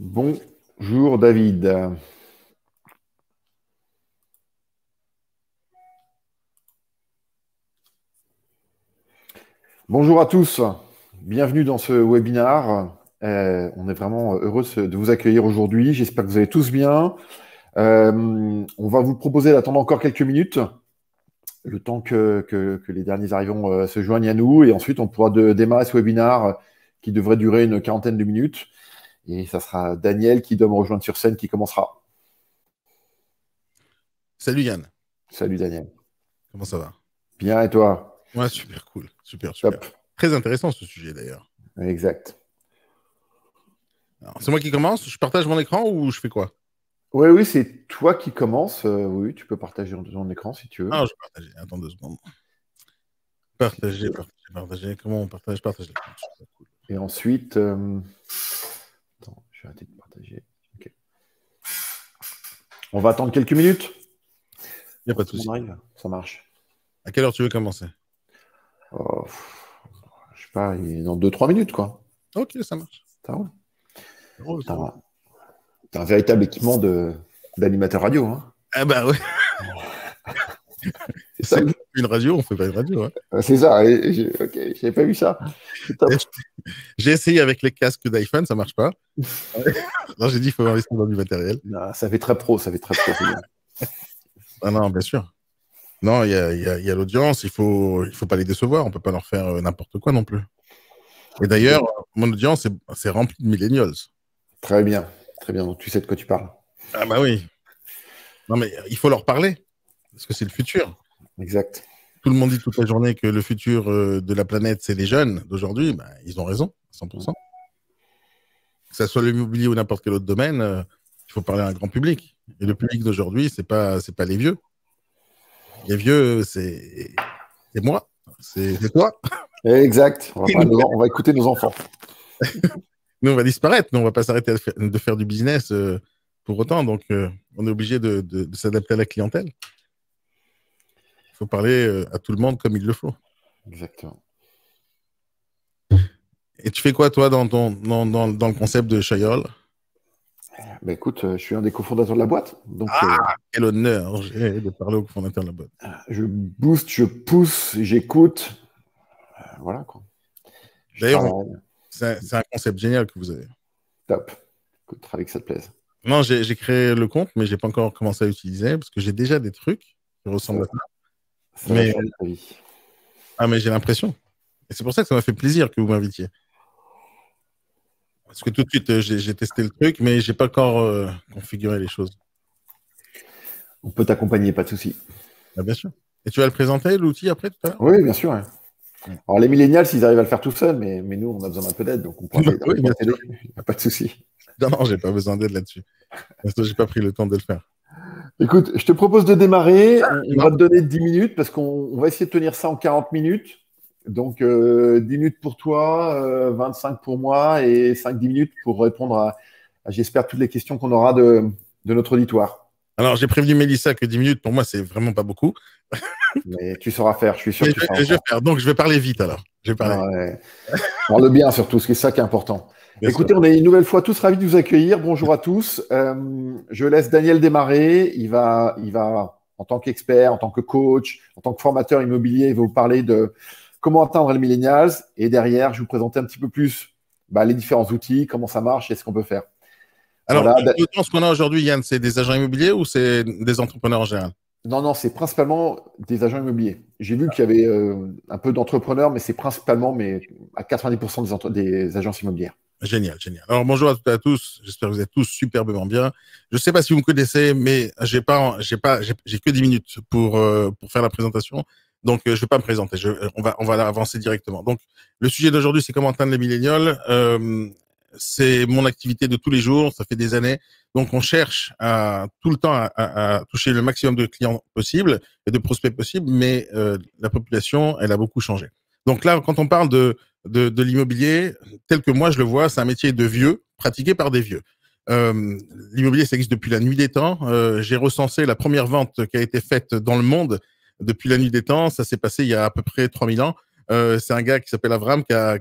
Bonjour David. Bonjour à tous. Bienvenue dans ce webinaire. On est vraiment heureux de vous accueillir aujourd'hui. J'espère que vous allez tous bien. On va vous proposer d'attendre encore quelques minutes, le temps que les derniers arrivants se joignent à nous. Et ensuite, on pourra démarrer ce webinaire qui devrait durer une quarantaine de minutes. Et ça sera Daniel qui doit me rejoindre sur scène qui commencera. Salut Yann. Salut Daniel. Comment ça va? Bien, et toi? Ouais, super cool. Super. Top. Très intéressant ce sujet d'ailleurs. Exact. C'est moi qui commence? Je partage mon écran ou je fais quoi? Oui, c'est toi qui commences. Oui, tu peux partager ton écran si tu veux. Ah, je vais partager. Attends 2 secondes. Partager. Comment on partage? Partage l'écran. Cool. Et ensuite, attends, je vais arrêter de partager. Okay. On va attendre quelques minutes. Il n'y a pas de souci. Ça marche. À quelle heure tu veux commencer? Oh, je sais pas, dans 2-3 minutes, quoi. Ok, ça marche. Ça va. T'as un véritable équipement d'animateur radio, hein. Ah bah ouais. C'est une radio, on fait pas une radio. Hein. C'est ça. Ok, j'avais pas vu ça. J'ai essayé avec les casques d'iPhone, ça marche pas. Non, j'ai dit il faut investir dans du matériel. Non, ça fait très pro, c'est bien. Ah non, bien sûr. Non, il y a l'audience, il faut pas les décevoir, on peut pas leur faire n'importe quoi non plus. Et d'ailleurs, mon audience, c'est rempli de millennials. Très bien, donc tu sais de quoi tu parles. Ah bah oui. Non mais il faut leur parler, parce que c'est le futur. Exact. Tout le monde dit toute la journée que le futur de la planète, c'est les jeunes d'aujourd'hui. Bah, ils ont raison, 100%. Que ce soit l'immobilier ou n'importe quel autre domaine, il faut parler à un grand public. Et le public d'aujourd'hui, c'est pas les vieux. Les vieux, c'est moi, c'est toi. Exact. On va écouter nos enfants. Nous, on va disparaître. Nous, on va pas s'arrêter de faire du business pour autant. Donc, on est obligé de s'adapter à la clientèle. Il faut parler à tout le monde comme il le faut. Exactement. Et tu fais quoi, toi, dans le concept de Shayol? Bah écoute, je suis un des cofondateurs de la boîte. Donc, quel honneur j'ai de parler au cofondateur de la boîte. Je booste, je pousse, j'écoute. Voilà, quoi. D'ailleurs, c'est un concept génial que vous avez. Top. Écoute, avec que ça te plaise. Non, j'ai créé le compte, mais je n'ai pas encore commencé à l'utiliser parce que j'ai déjà des trucs qui ressemblent à ça. Mais... mais j'ai l'impression. Et c'est pour ça que ça m'a fait plaisir que vous m'invitiez. Parce que tout de suite, j'ai testé le truc, mais je n'ai pas encore configuré les choses. On peut t'accompagner, pas de souci. Ah, bien sûr. Et tu vas le présenter, l'outil, après, tout à l'heure? Oui, bien sûr. Ouais. Alors, les millennials, ils arrivent à le faire tout seuls, mais nous, on a besoin d'un peu d'aide, donc on peut t'aider. Il n'y a pas de souci. Non, j'ai pas besoin d'aide là-dessus. Parce que j'ai pas pris le temps de le faire. Écoute, je te propose de démarrer. On va te donner 10 minutes parce qu'on va essayer de tenir ça en 40 minutes. Donc, 10 minutes pour toi, 25 pour moi et 5-10 minutes pour répondre à j'espère, toutes les questions qu'on aura de notre auditoire. Alors, j'ai prévenu Mélissa que 10 minutes, pour moi, c'est vraiment pas beaucoup. Mais tu sauras faire, je suis sûr que tu sauras faire. Donc, je vais parler vite alors. Parle bien surtout, c'est ça qui est important. Bien Écoutez, sûr. On est une nouvelle fois tous ravis de vous accueillir. Bonjour à tous. Je laisse Daniel démarrer. Il va, en tant qu'expert, en tant que coach, en tant que formateur immobilier, il va vous parler de comment atteindre les millennials. Et derrière, je vais vous présenter un petit peu plus les différents outils, comment ça marche et ce qu'on peut faire. Alors, ce qu'on a aujourd'hui, Yann, c'est des agents immobiliers ou c'est des entrepreneurs en général? Non, c'est principalement des agents immobiliers. J'ai vu qu'il y avait un peu d'entrepreneurs, mais c'est principalement, à 90% des agences immobilières. Génial. Alors, bonjour à toutes et à tous. J'espère que vous êtes tous superbement bien. Je ne sais pas si vous me connaissez, mais j'ai que 10 minutes pour faire la présentation. Donc, je ne vais pas me présenter. On va avancer directement. Donc, le sujet d'aujourd'hui, c'est comment atteindre les millennials. C'est mon activité de tous les jours. Ça fait des années. Donc, on cherche tout le temps à toucher le maximum de clients possible et de prospects possibles, mais la population, elle a beaucoup changé. Donc là, quand on parle de l'immobilier, tel que moi je le vois, c'est un métier de vieux, pratiqué par des vieux. L'immobilier, ça existe depuis la nuit des temps. J'ai recensé la première vente qui a été faite dans le monde depuis la nuit des temps. Ça s'est passé il y a à peu près 3000 ans. C'est un gars qui s'appelle Avram qui a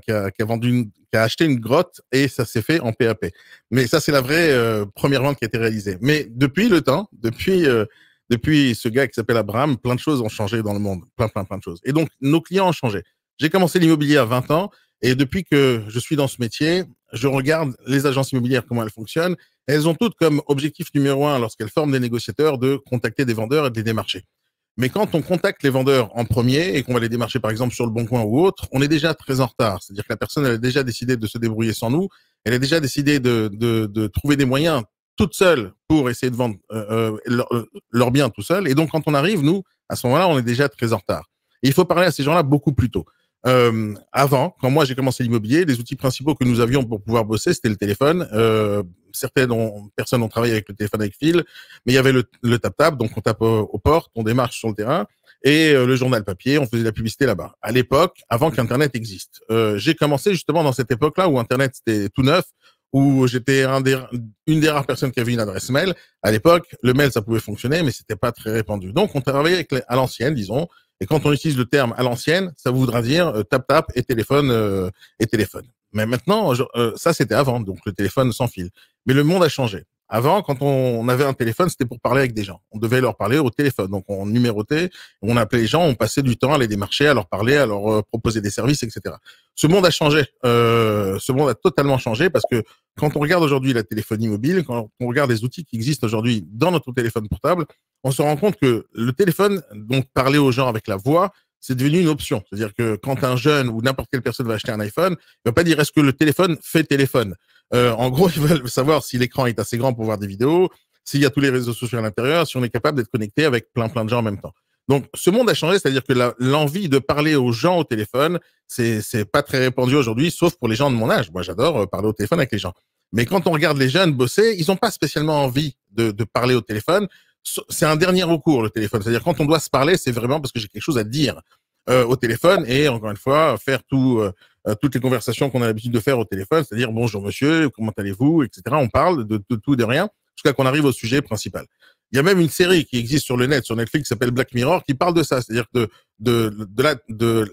acheté une grotte et ça s'est fait en PAP. Mais ça, c'est la vraie première vente qui a été réalisée. Mais depuis le temps, depuis ce gars qui s'appelle Abraham, plein de choses ont changé dans le monde. Plein de choses. Et donc, nos clients ont changé. J'ai commencé l'immobilier à 20 ans et depuis que je suis dans ce métier, je regarde les agences immobilières, comment elles fonctionnent. Elles ont toutes comme objectif numéro un, lorsqu'elles forment des négociateurs, de contacter des vendeurs et de les démarcher. Mais quand on contacte les vendeurs en premier et qu'on va les démarcher par exemple sur le Bon Coin ou autre, on est déjà très en retard. C'est-à-dire que la personne elle a déjà décidé de se débrouiller sans nous. Elle a déjà décidé de trouver des moyens toute seule pour essayer de vendre leur bien tout seul. Et donc quand on arrive, nous, à ce moment-là, on est déjà très en retard. Et il faut parler à ces gens-là beaucoup plus tôt. Avant, quand moi j'ai commencé l'immobilier, les outils principaux que nous avions pour pouvoir bosser, c'était le téléphone. Certaines personnes ont travaillé avec le téléphone avec fil, mais il y avait le tap-tap, donc on tape aux portes, on démarche sur le terrain, et le journal papier, on faisait la publicité là-bas. À l'époque, avant qu'Internet existe, j'ai commencé justement dans cette époque-là où Internet c'était tout neuf, où j'étais une des rares personnes qui avait une adresse mail. À l'époque, le mail ça pouvait fonctionner, mais c'était pas très répandu. Donc on travaillait à l'ancienne, disons. Et quand on utilise le terme à l'ancienne, ça voudra dire tap-tap et téléphone et téléphone. Mais maintenant, ça c'était avant, donc le téléphone sans fil. Mais le monde a changé. Avant, quand on avait un téléphone, c'était pour parler avec des gens. On devait leur parler au téléphone. Donc on numérotait, on appelait les gens, on passait du temps à les démarcher, à leur parler, à leur proposer des services, etc. Ce monde a changé. Ce monde a totalement changé parce que quand on regarde aujourd'hui la téléphonie mobile, quand on regarde les outils qui existent aujourd'hui dans notre téléphone portable, on se rend compte que le téléphone, donc parler aux gens avec la voix, c'est devenu une option. C'est-à-dire que quand un jeune ou n'importe quelle personne va acheter un iPhone, il va pas dire est-ce que le téléphone fait téléphone. En gros, ils veulent savoir si l'écran est assez grand pour voir des vidéos, s'il y a tous les réseaux sociaux à l'intérieur, si on est capable d'être connecté avec plein de gens en même temps. Donc, ce monde a changé, c'est-à-dire que l'envie de parler aux gens au téléphone, c'est pas très répandu aujourd'hui, sauf pour les gens de mon âge. Moi, j'adore parler au téléphone avec les gens. Mais quand on regarde les jeunes bosser, ils n'ont pas spécialement envie de parler au téléphone. C'est un dernier recours, le téléphone. C'est-à-dire quand on doit se parler, c'est vraiment parce que j'ai quelque chose à dire au téléphone et encore une fois, faire toutes les conversations qu'on a l'habitude de faire au téléphone, c'est-à-dire bonjour monsieur, comment allez-vous, etc. On parle de tout, de rien, jusqu'à qu'on arrive au sujet principal. Il y a même une série qui existe sur le net, sur Netflix, qui s'appelle Black Mirror, qui parle de ça, c'est-à-dire de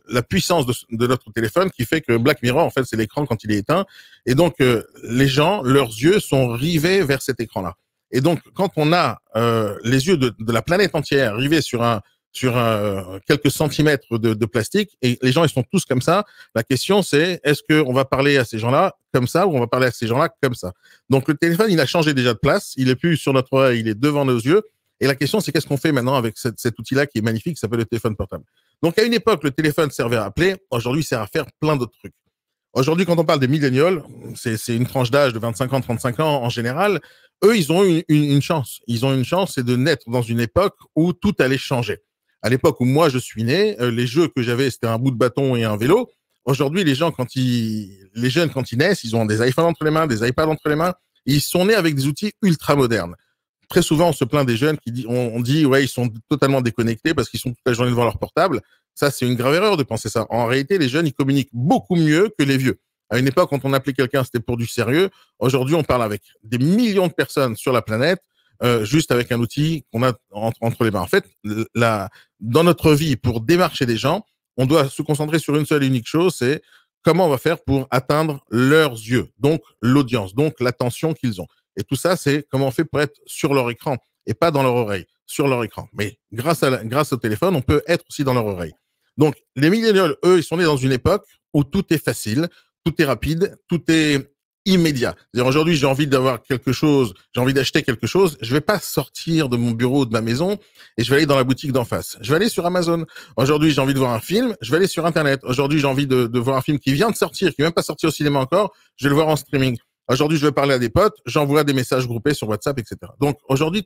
la puissance de notre téléphone, qui fait que Black Mirror, en fait, c'est l'écran quand il est éteint, et donc les gens, leurs yeux sont rivés vers cet écran-là. Et donc, quand on a les yeux de la planète entière rivés sur quelques centimètres de plastique, et les gens ils sont tous comme ça, la question c'est est-ce qu'on va parler à ces gens-là comme ça ou on va parler à ces gens-là comme ça. Donc le téléphone il a changé déjà de place, il est plus sur notre oreille, il est devant nos yeux, et la question c'est qu'est-ce qu'on fait maintenant avec cet outil-là qui est magnifique, qui s'appelle le téléphone portable. Donc à une époque le téléphone servait à appeler, aujourd'hui il sert à faire plein d'autres trucs. Aujourd'hui, quand on parle des millénials, c'est une tranche d'âge de 25 ans, 35 ans en général. Eux, ils ont une chance. Ils ont une chance, c'est de naître dans une époque où tout allait changer. À l'époque où moi je suis né, les jeux que j'avais, c'était un bout de bâton et un vélo. Aujourd'hui, les jeunes, quand ils naissent, ils ont des iPhones entre les mains, des iPads entre les mains. Ils sont nés avec des outils ultra modernes. Très souvent, on se plaint des jeunes on dit, ouais, ils sont totalement déconnectés parce qu'ils sont toute la journée devant leur portable. Ça, c'est une grave erreur de penser ça. En réalité, les jeunes, ils communiquent beaucoup mieux que les vieux. À une époque, quand on appelait quelqu'un, c'était pour du sérieux. Aujourd'hui, on parle avec des millions de personnes sur la planète, juste avec un outil qu'on a entre les mains. En fait, dans notre vie, pour démarcher des gens, on doit se concentrer sur une seule et unique chose, c'est comment on va faire pour atteindre leurs yeux, donc l'audience, donc l'attention qu'ils ont. Et tout ça, c'est comment on fait pour être sur leur écran et pas dans leur oreille, sur leur écran. Mais grâce au téléphone, on peut être aussi dans leur oreille. Donc, les millénials, eux, ils sont nés dans une époque où tout est facile, tout est rapide, tout est immédiat. C'est-à-dire aujourd'hui, j'ai envie d'avoir quelque chose, j'ai envie d'acheter quelque chose, je vais pas sortir de mon bureau, de ma maison, et je vais aller dans la boutique d'en face. Je vais aller sur Amazon. Aujourd'hui, j'ai envie de voir un film, je vais aller sur Internet. Aujourd'hui, j'ai envie de voir un film qui vient de sortir, qui n'est même pas sorti au cinéma encore, je vais le voir en streaming. Aujourd'hui, je vais parler à des potes, j'envoie des messages groupés sur WhatsApp, etc. Donc aujourd'hui,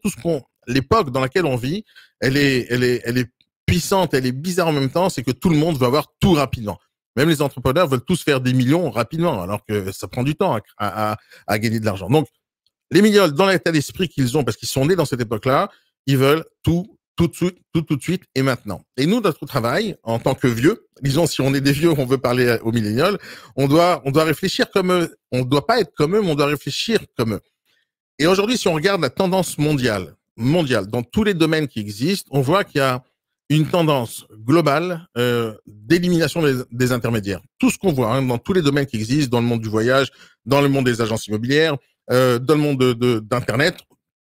l'époque dans laquelle on vit, elle est puissante, elle est bizarre en même temps, c'est que tout le monde veut avoir tout rapidement. Même les entrepreneurs veulent tous faire des millions rapidement, alors que ça prend du temps à gagner de l'argent. Donc, les millénials, dans l'état d'esprit qu'ils ont, parce qu'ils sont nés dans cette époque-là, ils veulent tout de suite et maintenant. Et nous, notre travail, en tant que vieux, disons, si on est des vieux, on veut parler aux millénials, on doit réfléchir comme eux. On ne doit pas être comme eux, mais on doit réfléchir comme eux. Et aujourd'hui, si on regarde la tendance mondiale, dans tous les domaines qui existent, on voit qu'il y a une tendance globale d'élimination des intermédiaires. Tout ce qu'on voit dans tous les domaines qui existent, dans le monde du voyage, dans le monde des agences immobilières, dans le monde d'Internet,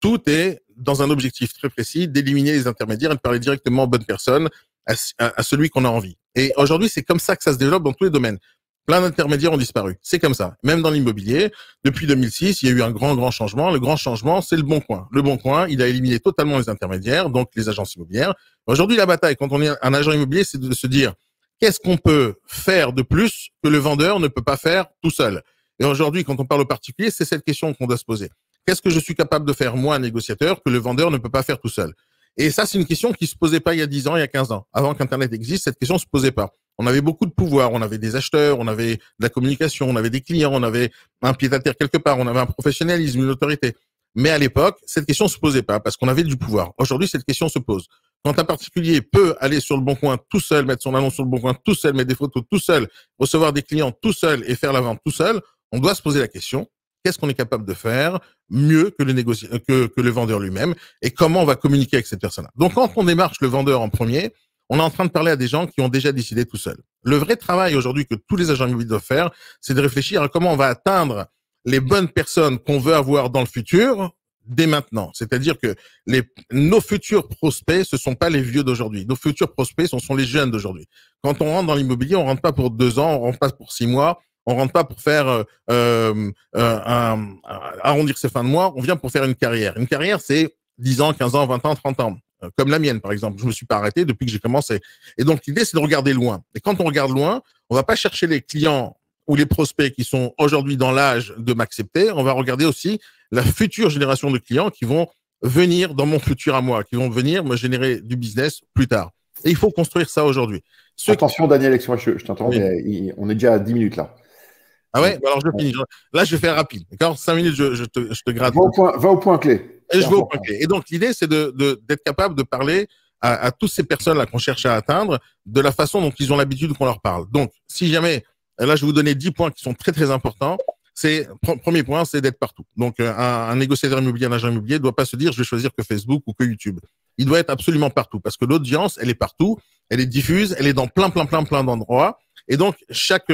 tout est dans un objectif très précis d'éliminer les intermédiaires et de parler directement aux bonnes personnes, à celui qu'on a envie. Et aujourd'hui, c'est comme ça que ça se développe dans tous les domaines. Plein d'intermédiaires ont disparu. C'est comme ça. Même dans l'immobilier, depuis 2006, il y a eu un grand changement. Le grand changement, c'est le Bon Coin. Le Bon Coin, il a éliminé totalement les intermédiaires, donc les agences immobilières. Aujourd'hui, la bataille, quand on est un agent immobilier, c'est de se dire qu'est-ce qu'on peut faire de plus que le vendeur ne peut pas faire tout seul. Et aujourd'hui, quand on parle au particulier, c'est cette question qu'on doit se poser. Qu'est-ce que je suis capable de faire, moi, négociateur, que le vendeur ne peut pas faire tout seul? Et ça, c'est une question qui se posait pas il y a 10 ans, il y a 15 ans. Avant qu'Internet existe, cette question se posait pas. On avait beaucoup de pouvoir, on avait des acheteurs, on avait de la communication, on avait des clients, on avait un pied-à-terre quelque part, on avait un professionnalisme, une autorité. Mais à l'époque, cette question se posait pas parce qu'on avait du pouvoir. Aujourd'hui, cette question se pose. Quand un particulier peut aller sur le Bon Coin tout seul, mettre son annonce sur le Bon Coin tout seul, mettre des photos tout seul, recevoir des clients tout seul et faire la vente tout seul, on doit se poser la question, qu'est-ce qu'on est capable de faire mieux que le vendeur lui-même et comment on va communiquer avec cette personne-là. Donc, quand on démarche le vendeur en premier, on est en train de parler à des gens qui ont déjà décidé tout seuls. Le vrai travail aujourd'hui que tous les agents immobiliers doivent faire, c'est de réfléchir à comment on va atteindre les bonnes personnes qu'on veut avoir dans le futur dès maintenant. C'est-à-dire que nos futurs prospects, ce sont pas les vieux d'aujourd'hui. Nos futurs prospects, ce sont les jeunes d'aujourd'hui. Quand on rentre dans l'immobilier, on rentre pas pour 2 ans, on rentre pas pour 6 mois, on rentre pas pour faire arrondir ses fins de mois, on vient pour faire une carrière. Une carrière, c'est 10 ans, 15 ans, 20 ans, 30 ans. Comme la mienne, par exemple. Je me suis pas arrêté depuis que j'ai commencé. Et donc, l'idée, c'est de regarder loin. Et quand on regarde loin, on va pas chercher les clients ou les prospects qui sont aujourd'hui dans l'âge de m'accepter. On va regarder aussi la future génération de clients qui vont venir dans mon futur à moi, qui vont venir me générer du business plus tard. Et il faut construire ça aujourd'hui. Attention, Daniel, excuse-moi, je t'interromps, oui. mais on est déjà à 10 minutes là. Ah ouais? Alors, je finis. Là, je vais faire rapide. D'accord? 5 minutes, je te gratte. Va au point clé. Et je vais au point clé. Et donc, l'idée, c'est d'être capable de parler à toutes ces personnes-là qu'on cherche à atteindre de la façon dont ils ont l'habitude qu'on leur parle. Donc, si jamais, là, je vais vous donner 10 points qui sont très, très importants. Premier point, c'est d'être partout. Donc, un négociateur immobilier, un agent immobilier ne doit pas se dire, je vais choisir que Facebook ou que YouTube. Il doit être absolument partout parce que l'audience, elle est partout, elle est diffuse, elle est dans plein d'endroits. Et donc, chaque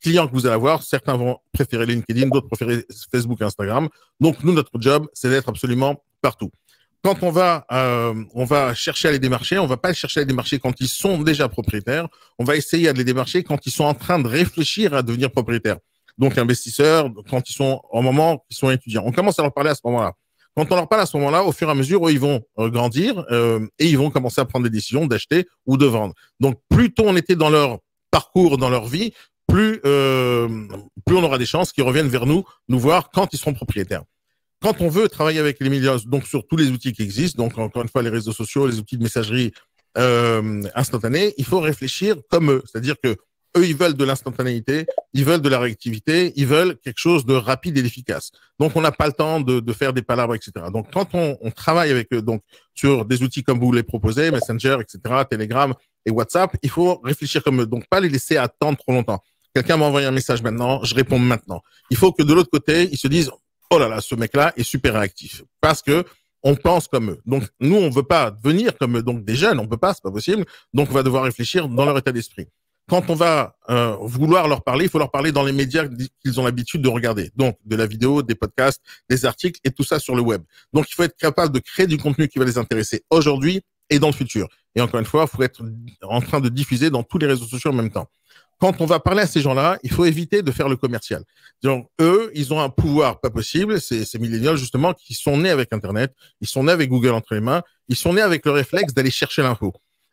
client que vous allez avoir, certains vont préférer LinkedIn, d'autres préférer Facebook, Instagram. Donc, nous, notre job, c'est d'être absolument partout. Quand on va chercher à les démarcher, on va pas chercher à les démarcher quand ils sont déjà propriétaires. On va essayer à les démarcher quand ils sont en train de réfléchir à devenir propriétaires. Donc, investisseurs, quand ils sont au moment ils sont étudiants. On commence à leur parler à ce moment-là. Quand on leur parle à ce moment-là, au fur et à mesure, eux, ils vont grandir et ils vont commencer à prendre des décisions d'acheter ou de vendre. Donc, plus tôt on était dans leur parcours, dans leur vie, plus on aura des chances qu'ils reviennent vers nous voir quand ils seront propriétaires. Quand on veut travailler avec les médias, donc sur tous les outils qui existent, donc encore une fois les réseaux sociaux, les outils de messagerie instantanée, il faut réfléchir comme eux. C'est-à-dire que eux, ils veulent de l'instantanéité, ils veulent de la réactivité, ils veulent quelque chose de rapide et d'efficace. Donc, on n'a pas le temps de faire des palabres, etc. Donc, quand on travaille avec eux, donc sur des outils comme vous les proposez, Messenger, etc., Telegram et WhatsApp, il faut réfléchir comme eux. Donc, pas les laisser attendre trop longtemps. Quelqu'un m'a envoyé un message maintenant, je réponds maintenant. Il faut que de l'autre côté, ils se disent, oh là là, ce mec-là est super réactif. Parce que on pense comme eux. Donc, nous, on veut pas devenir comme eux. Donc, des jeunes, on peut pas, c'est pas possible. Donc, on va devoir réfléchir dans leur état d'esprit. Quand on va vouloir leur parler, il faut leur parler dans les médias qu'ils ont l'habitude de regarder. Donc, de la vidéo, des podcasts, des articles et tout ça sur le web. Donc, il faut être capable de créer du contenu qui va les intéresser aujourd'hui et dans le futur. Et encore une fois, il faut être en train de diffuser dans tous les réseaux sociaux en même temps. Quand on va parler à ces gens-là, il faut éviter de faire le commercial. Donc, eux, ils ont un pouvoir pas possible. Ces millénials, justement, qui sont nés avec Internet, ils sont nés avec Google entre les mains, ils sont nés avec le réflexe d'aller chercher l'info.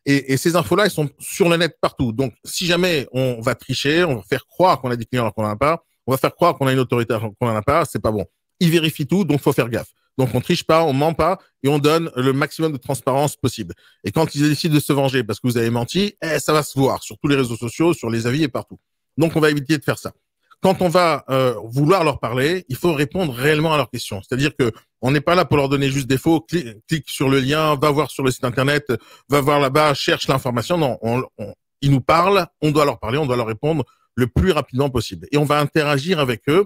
Et ces infos-là, elles sont sur le net partout. Donc, si jamais on va tricher, on va faire croire qu'on a des clients alors qu'on n'en a pas, on va faire croire qu'on a une autorité alors qu'on n'en a pas, c'est pas bon. Ils vérifient tout, donc faut faire gaffe. Donc, on triche pas, on ment pas et on donne le maximum de transparence possible. Et quand ils décident de se venger parce que vous avez menti, ça va se voir sur tous les réseaux sociaux, sur les avis et partout. Donc, on va éviter de faire ça. Quand on va vouloir leur parler, il faut répondre réellement à leurs questions. C'est-à-dire que on n'est pas là pour leur donner juste des faux. Clique sur le lien, va voir sur le site internet, va voir là-bas, cherche l'information. Non, ils nous parlent, on doit leur parler, on doit leur répondre le plus rapidement possible. Et on va interagir avec eux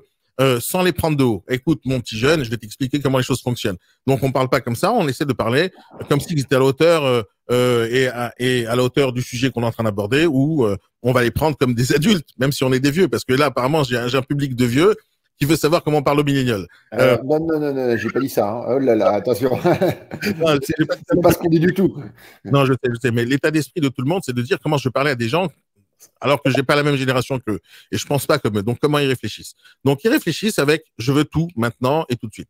sans les prendre de haut. Écoute, mon petit jeune, je vais t'expliquer comment les choses fonctionnent. Donc, on parle pas comme ça, on essaie de parler comme s'ils étaient à la hauteur et à la hauteur du sujet qu'on est en train d'aborder, ou on va les prendre comme des adultes, même si on est des vieux, parce que là, apparemment, j'ai un public de vieux qui veut savoir comment on parle aux millénials. Non, non, non, non, j'ai pas dit ça. Hein. Oh là là, attention. Non, j'ai pas dit ça C'est non pas plus. ce qu'on dit du tout. Non, je sais, mais l'état d'esprit de tout le monde, c'est de dire comment je parlais à des gens alors que j'ai pas la même génération qu'eux. Et je pense pas comme eux. Donc, comment ils réfléchissent? Donc, ils réfléchissent avec je veux tout maintenant et tout de suite.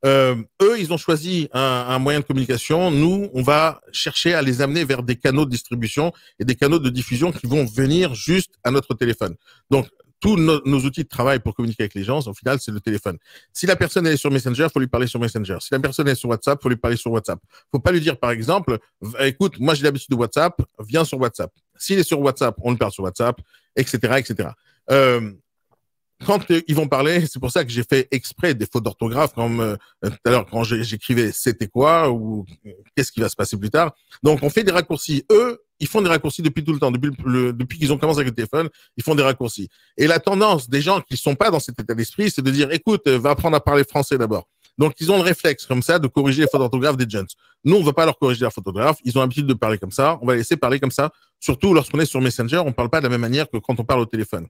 Eux, ils ont choisi un moyen de communication. Nous, on va chercher à les amener vers des canaux de distribution et des canaux de diffusion qui vont venir juste à notre téléphone. Donc, tous nos outils de travail pour communiquer avec les gens, au final, c'est le téléphone. Si la personne est sur Messenger, faut lui parler sur Messenger. Si la personne est sur WhatsApp, faut lui parler sur WhatsApp. Faut pas lui dire, par exemple, écoute, moi j'ai l'habitude de WhatsApp, viens sur WhatsApp. S'il est sur WhatsApp, on le parle sur WhatsApp, etc., etc. Quand ils vont parler, c'est pour ça que j'ai fait exprès des fautes d'orthographe comme tout à l'heure quand j'écrivais c'était quoi ou qu'est-ce qui va se passer plus tard. Donc on fait des raccourcis. Eux, ils font des raccourcis depuis tout le temps, depuis qu'ils ont commencé avec le téléphone, ils font des raccourcis. Et la tendance des gens qui sont pas dans cet état d'esprit, c'est de dire écoute, va apprendre à parler français d'abord. Donc ils ont le réflexe comme ça de corriger les fautes d'orthographe des jeunes. Nous, on va pas leur corriger la faute d'orthographe. Ils ont l'habitude de parler comme ça. On va les laisser parler comme ça. Surtout lorsqu'on est sur Messenger, on parle pas de la même manière que quand on parle au téléphone.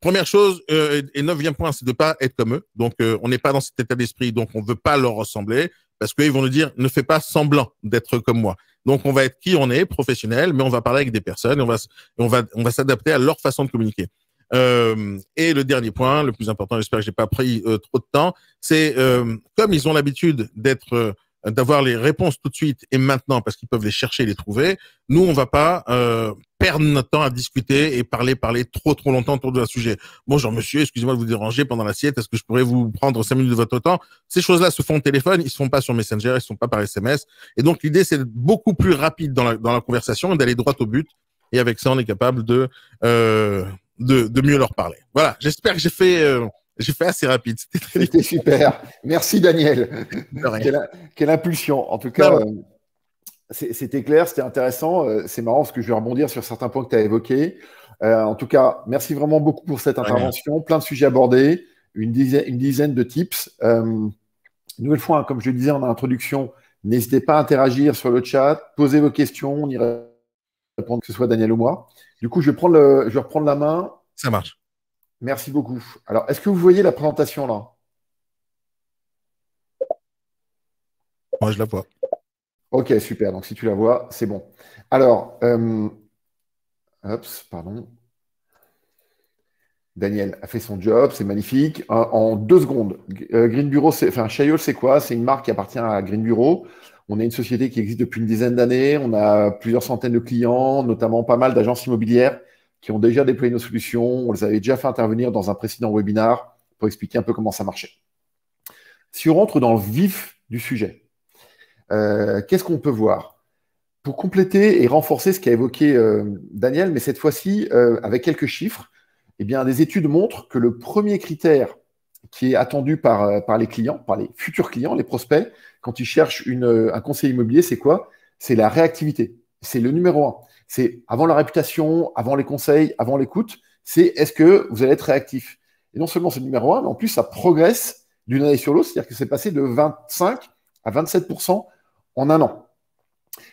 Première chose, et neuvième point, c'est de pas être comme eux. Donc, on n'est pas dans cet état d'esprit, donc on veut pas leur ressembler, parce qu'ils vont nous dire, ne fais pas semblant d'être comme moi. Donc, on va être qui on est, professionnel, mais on va parler avec des personnes, et on va s'adapter à leur façon de communiquer. Et le dernier point, le plus important, j'espère que j'ai pas pris trop de temps, c'est comme ils ont l'habitude d'avoir les réponses tout de suite et maintenant parce qu'ils peuvent les chercher et les trouver. Nous, on va pas perdre notre temps à discuter et parler trop longtemps autour d'un sujet. Bonjour monsieur, excusez-moi de vous déranger pendant l'assiette. Est-ce que je pourrais vous prendre 5 minutes de votre temps? Ces choses-là se font au téléphone, ils se font pas sur Messenger, ils se font pas par SMS. Et donc l'idée, c'est d'être beaucoup plus rapide dans la conversation et d'aller droit au but. Et avec ça, on est capable de mieux leur parler. Voilà. J'espère que j'ai fait assez rapide. C'était super. Merci Daniel. Quelle impulsion. En tout cas, c'était clair, c'était intéressant. C'est marrant parce que je vais rebondir sur certains points que tu as évoqués. En tout cas, merci vraiment beaucoup pour cette intervention. Plein de sujets abordés, une dizaine de tips. Une nouvelle fois, hein, comme je le disais en introduction, n'hésitez pas à interagir sur le chat, posez vos questions, on y répondre, que ce soit Daniel ou moi. Du coup, je vais reprendre la main. Ça marche. Merci beaucoup. Alors, est-ce que vous voyez la présentation là? Moi, je la vois. Ok, super. Donc, si tu la vois, c'est bon. Alors, pardon. Daniel a fait son job, c'est magnifique. En 2 secondes, Green Bureau, Chayol, c'est quoi? C'est une marque qui appartient à Green Bureau. On est une société qui existe depuis une dizaine d'années. On a plusieurs centaines de clients, notamment pas mal d'agences immobilières qui ont déjà déployé nos solutions. On les avait déjà fait intervenir dans un précédent webinar pour expliquer un peu comment ça marchait. Si on rentre dans le vif du sujet, qu'est-ce qu'on peut voir? Pour compléter et renforcer ce qu'a évoqué Daniel, mais cette fois-ci avec quelques chiffres, eh bien, des études montrent que le premier critère qui est attendu par les clients, par les futurs clients, les prospects, quand ils cherchent un conseiller immobilier, c'est quoi? C'est la réactivité. C'est le numéro 1. C'est avant la réputation, avant les conseils, avant l'écoute, c'est est-ce que vous allez être réactif? Et non seulement c'est le numéro 1, mais en plus, ça progresse d'une année sur l'autre, c'est-à-dire que c'est passé de 25 à 27% en un an.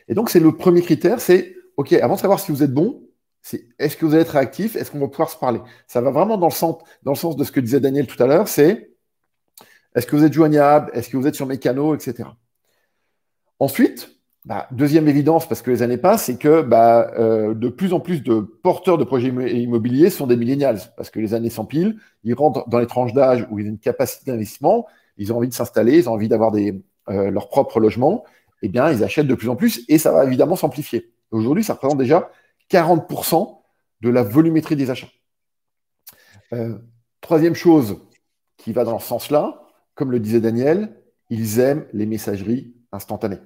Et donc, c'est le premier critère, c'est, OK, avant de savoir si vous êtes bon, c'est est-ce que vous allez être réactif? Est-ce qu'on va pouvoir se parler? Ça va vraiment dans le sens de ce que disait Daniel tout à l'heure, c'est est-ce que vous êtes joignable? Est-ce que vous êtes sur mes canaux, etc. Ensuite, deuxième évidence, parce que les années passent, c'est que de plus en plus de porteurs de projets immobiliers sont des millennials, parce que les années s'empilent, ils rentrent dans les tranches d'âge où ils ont une capacité d'investissement, ils ont envie de s'installer, ils ont envie d'avoir leur propre logement, eh bien, ils achètent de plus en plus, et ça va évidemment s'amplifier. Aujourd'hui, ça représente déjà 40% de la volumétrie des achats. Troisième chose qui va dans ce sens-là, comme le disait Daniel, ils aiment les messageries instantanées.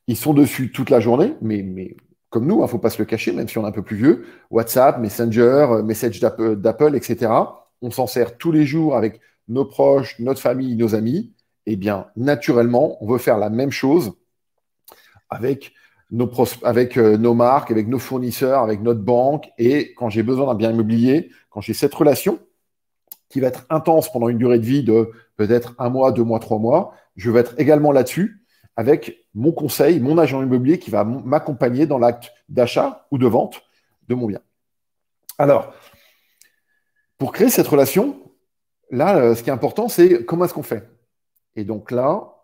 Ils sont dessus toute la journée, mais comme nous, il ne faut pas se le cacher, même si on est un peu plus vieux, WhatsApp, Messenger, Message d'Apple, etc. On s'en sert tous les jours avec nos proches, notre famille, nos amis. Eh bien, naturellement, on veut faire la même chose avec nos marques, avec nos fournisseurs, avec notre banque. Et quand j'ai besoin d'un bien immobilier, quand j'ai cette relation qui va être intense pendant une durée de vie de peut-être 1 mois, 2 mois, 3 mois, je vais être également là-dessus avec mon conseil, mon agent immobilier qui va m'accompagner dans l'acte d'achat ou de vente de mon bien. Alors, pour créer cette relation, là, ce qui est important, c'est comment est-ce qu'on fait. Et donc là,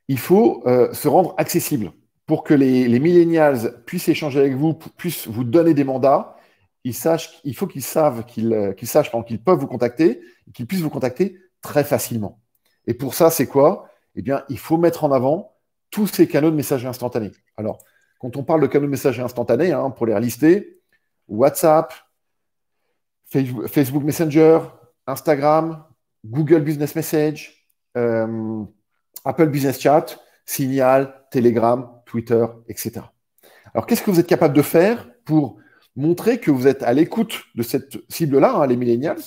il faut se rendre accessible pour que les millennials puissent échanger avec vous, puissent vous donner des mandats. Il faut qu'ils sachent qu'ils peuvent vous contacter, qu'ils puissent vous contacter très facilement. Et pour ça, c'est quoi? Eh bien, il faut mettre en avant tous ces canaux de messagerie instantanée. Alors, quand on parle de canaux de messagerie instantanée, hein, pour les relister, WhatsApp, Facebook Messenger, Instagram, Google Business Message, Apple Business Chat, Signal, Telegram, Twitter, etc. Alors, qu'est-ce que vous êtes capable de faire pour montrer que vous êtes à l'écoute de cette cible-là, hein, les millennials,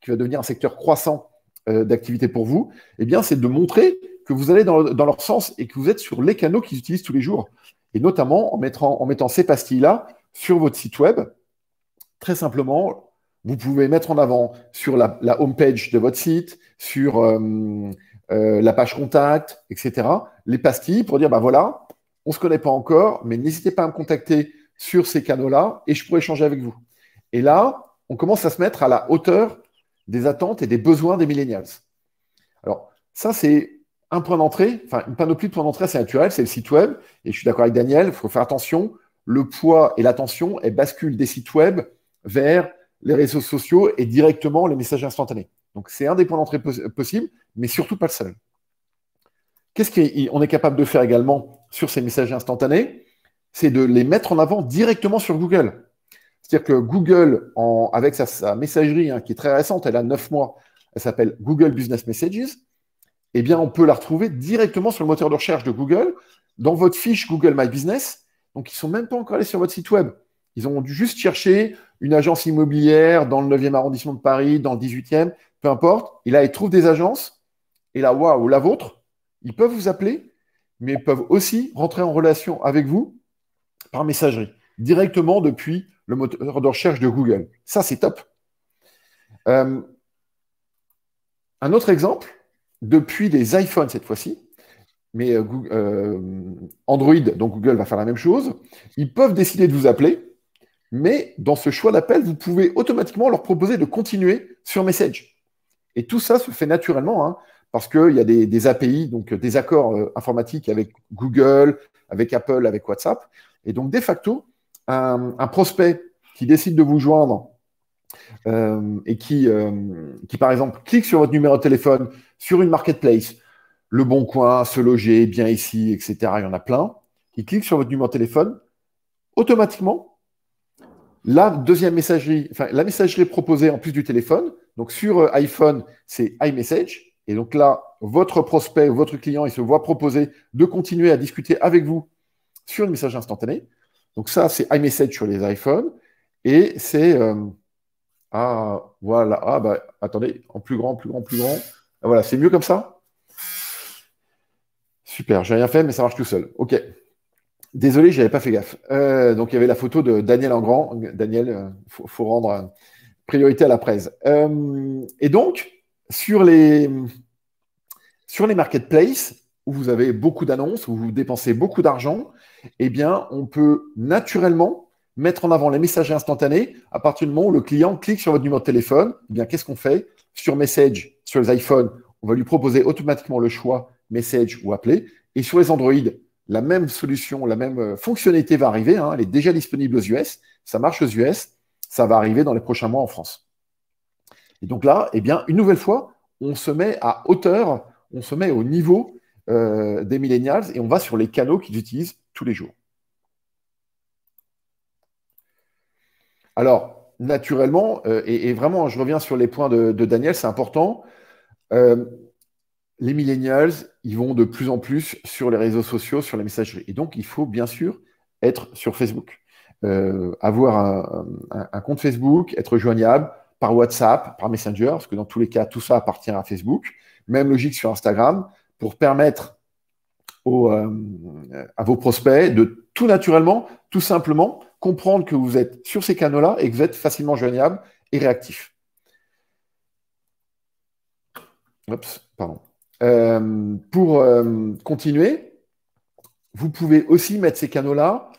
qui va devenir un secteur croissant d'activité pour vous? Eh bien, c'est de montrer que vous allez dans leur sens et que vous êtes sur les canaux qu'ils utilisent tous les jours. Et notamment en mettant ces pastilles-là sur votre site web. Très simplement, vous pouvez mettre en avant sur la homepage de votre site, sur la page contact, etc., les pastilles pour dire, ben voilà, on ne se connaît pas encore, mais n'hésitez pas à me contacter sur ces canaux-là et je pourrai échanger avec vous. Et là, on commence à se mettre à la hauteur des attentes et des besoins des millennials. Alors, ça, c'est un point d'entrée, enfin, une panoplie de points d'entrée assez naturelle, c'est le site web. Et je suis d'accord avec Daniel, il faut faire attention, le poids et l'attention, elles basculent des sites web vers les réseaux sociaux et directement les messages instantanés. Donc, c'est un des points d'entrée possibles, mais surtout pas le seul. Qu'est-ce qu'on est capable de faire également sur ces messages instantanés? C'est de les mettre en avant directement sur Google. C'est-à-dire que Google, avec sa messagerie, hein, qui est très récente, elle a 9 mois, elle s'appelle Google Business Messages, eh bien, on peut la retrouver directement sur le moteur de recherche de Google, dans votre fiche Google My Business. Donc, ils ne sont même pas encore allés sur votre site web. Ils ont dû juste chercher une agence immobilière dans le 9e arrondissement de Paris, dans le 18e, peu importe. Et là, ils trouvent des agences. Et là, waouh, la vôtre, ils peuvent vous appeler, mais ils peuvent aussi rentrer en relation avec vous par messagerie, directement depuis le moteur de recherche de Google. Ça, c'est top. Un autre exemple, depuis les iPhones cette fois-ci, mais Android, donc Google va faire la même chose, ils peuvent décider de vous appeler, mais dans ce choix d'appel, vous pouvez automatiquement leur proposer de continuer sur Message. Et tout ça se fait naturellement, hein, parce qu'il y a des API, donc des accords informatiques avec Google, avec Apple, avec WhatsApp. Et donc, de facto, un prospect qui décide de vous joindre et qui, par exemple, clique sur votre numéro de téléphone sur une marketplace, Le Bon Coin, Se Loger, Bien Ici, etc., il y en a plein, qui clique sur votre numéro de téléphone, automatiquement, la deuxième messagerie, enfin, la messagerie proposée en plus du téléphone, donc sur iPhone, c'est iMessage, et donc là, votre prospect ou votre client, il se voit proposer de continuer à discuter avec vous sur une message instantanée. Donc ça, c'est iMessage sur les iPhones, et c'est... voilà. Ah, bah, attendez, en plus grand, plus grand, plus grand. Ah, voilà, c'est mieux comme ça? Super, j'ai rien fait, mais ça marche tout seul. OK. Désolé, je n'avais pas fait gaffe. Donc, il y avait la photo de Daniel en grand. Daniel, faut rendre priorité à la presse. Et donc, sur les marketplaces, où vous avez beaucoup d'annonces, où vous dépensez beaucoup d'argent, eh bien, on peut naturellement mettre en avant les messages instantanés à partir du moment où le client clique sur votre numéro de téléphone. Eh bien, qu'est-ce qu'on fait? Sur Message, sur les iPhones, on va lui proposer automatiquement le choix Message ou appeler. Et sur les Android, la même solution, la même fonctionnalité va arriver. Hein, elle est déjà disponible aux US. Ça marche aux US. Ça va arriver dans les prochains mois en France. Et donc là, eh bien, une nouvelle fois, on se met à hauteur, on se met au niveau des millennials et on va sur les canaux qu'ils utilisent tous les jours. Alors, naturellement, et vraiment, je reviens sur les points de Daniel, c'est important. Les millennials, ils vont de plus en plus sur les réseaux sociaux, sur la messagerie. Et donc, il faut bien sûr être sur Facebook. Avoir un compte Facebook, être joignable par WhatsApp, par Messenger, parce que dans tous les cas, tout ça appartient à Facebook. Même logique sur Instagram, pour permettre à vos prospects de tout naturellement, tout simplement, comprendre que vous êtes sur ces canaux-là et que vous êtes facilement joignable et réactif. Oups, pardon. Pour continuer, vous pouvez aussi mettre ces canaux-là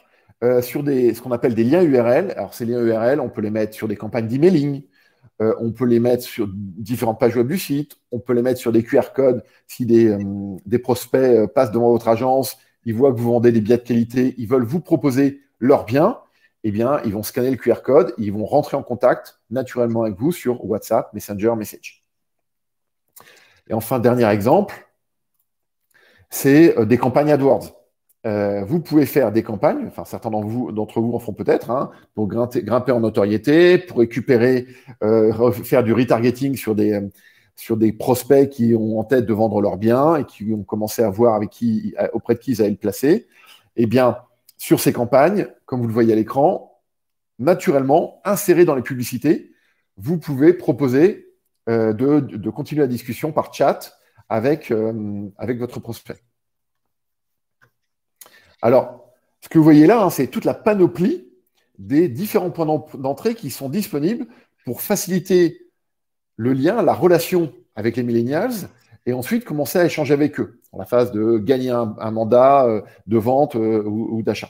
sur ce qu'on appelle des liens URL. Alors, ces liens URL, on peut les mettre sur des campagnes d'emailing, on peut les mettre sur différentes pages web du site, on peut les mettre sur des QR codes. Si des prospects passent devant votre agence, ils voient que vous vendez des biens de qualité, ils veulent vous proposer leurs biens, eh bien, ils vont scanner le QR code, ils vont rentrer en contact naturellement avec vous sur WhatsApp, Messenger, Message. Et enfin, dernier exemple, c'est des campagnes AdWords. Vous pouvez faire des campagnes, enfin certains d'entre vous en font peut-être, hein, pour grimper en notoriété, pour récupérer, faire du retargeting sur des prospects qui ont en tête de vendre leurs biens et qui ont commencé à voir auprès de qui ils allaient le placer. Eh bien, sur ces campagnes, comme vous le voyez à l'écran, naturellement, insérées dans les publicités, vous pouvez proposer de continuer la discussion par chat avec votre prospect. Alors, ce que vous voyez là, hein, c'est toute la panoplie des différents points d'entrée qui sont disponibles pour faciliter le lien, la relation avec les millennials et ensuite commencer à échanger avec eux dans la phase de gagner un mandat de vente ou d'achat.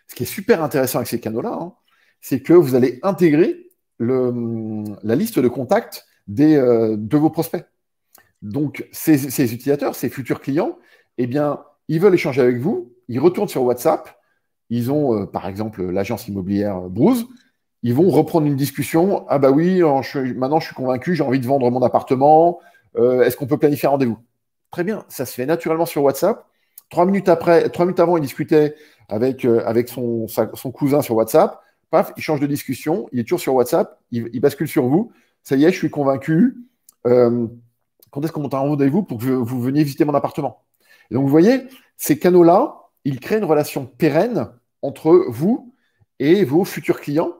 Ce qui est super intéressant avec ces canaux-là, hein, c'est que vous allez intégrer la liste de contacts de vos prospects. Donc, ces utilisateurs, ces futurs clients, eh bien, ils veulent échanger avec vous, ils retournent sur WhatsApp, ils ont, par exemple, l'agence immobilière Bruce, ils vont reprendre une discussion. Ah bah oui, maintenant je suis convaincu, j'ai envie de vendre mon appartement, est-ce qu'on peut planifier un rendez-vous? Très bien, ça se fait naturellement sur WhatsApp. 3 minutes avant, il discutait avec son cousin sur WhatsApp. Paf, il change de discussion, il est toujours sur WhatsApp, il bascule sur vous. Ça y est, je suis convaincu. Quand est-ce qu'on monte un rendez-vous pour que vous veniez visiter mon appartement? Et donc, vous voyez, ces canaux-là, ils créent une relation pérenne entre vous et vos futurs clients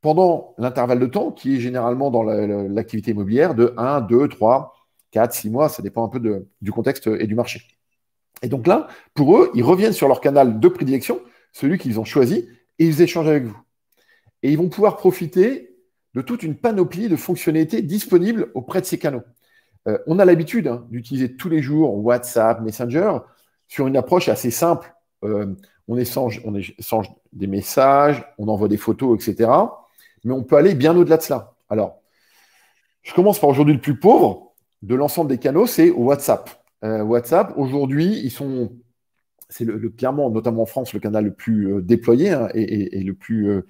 pendant l'intervalle de temps qui est généralement dans l'activité immobilière de 1, 2, 3, 4, 6 mois. Ça dépend un peu du contexte et du marché. Et donc là, pour eux, ils reviennent sur leur canal de prédilection, celui qu'ils ont choisi, et ils échangent avec vous. Et ils vont pouvoir profiter de toute une panoplie de fonctionnalités disponibles auprès de ces canaux. On a l'habitude d'utiliser tous les jours WhatsApp, Messenger, sur une approche assez simple. On échange des messages, on envoie des photos, etc. Mais on peut aller bien au-delà de cela. Alors, je commence par aujourd'hui le plus pauvre de l'ensemble des canaux, c'est WhatsApp. WhatsApp, aujourd'hui, c'est clairement, notamment en France, le canal le plus déployé et le plus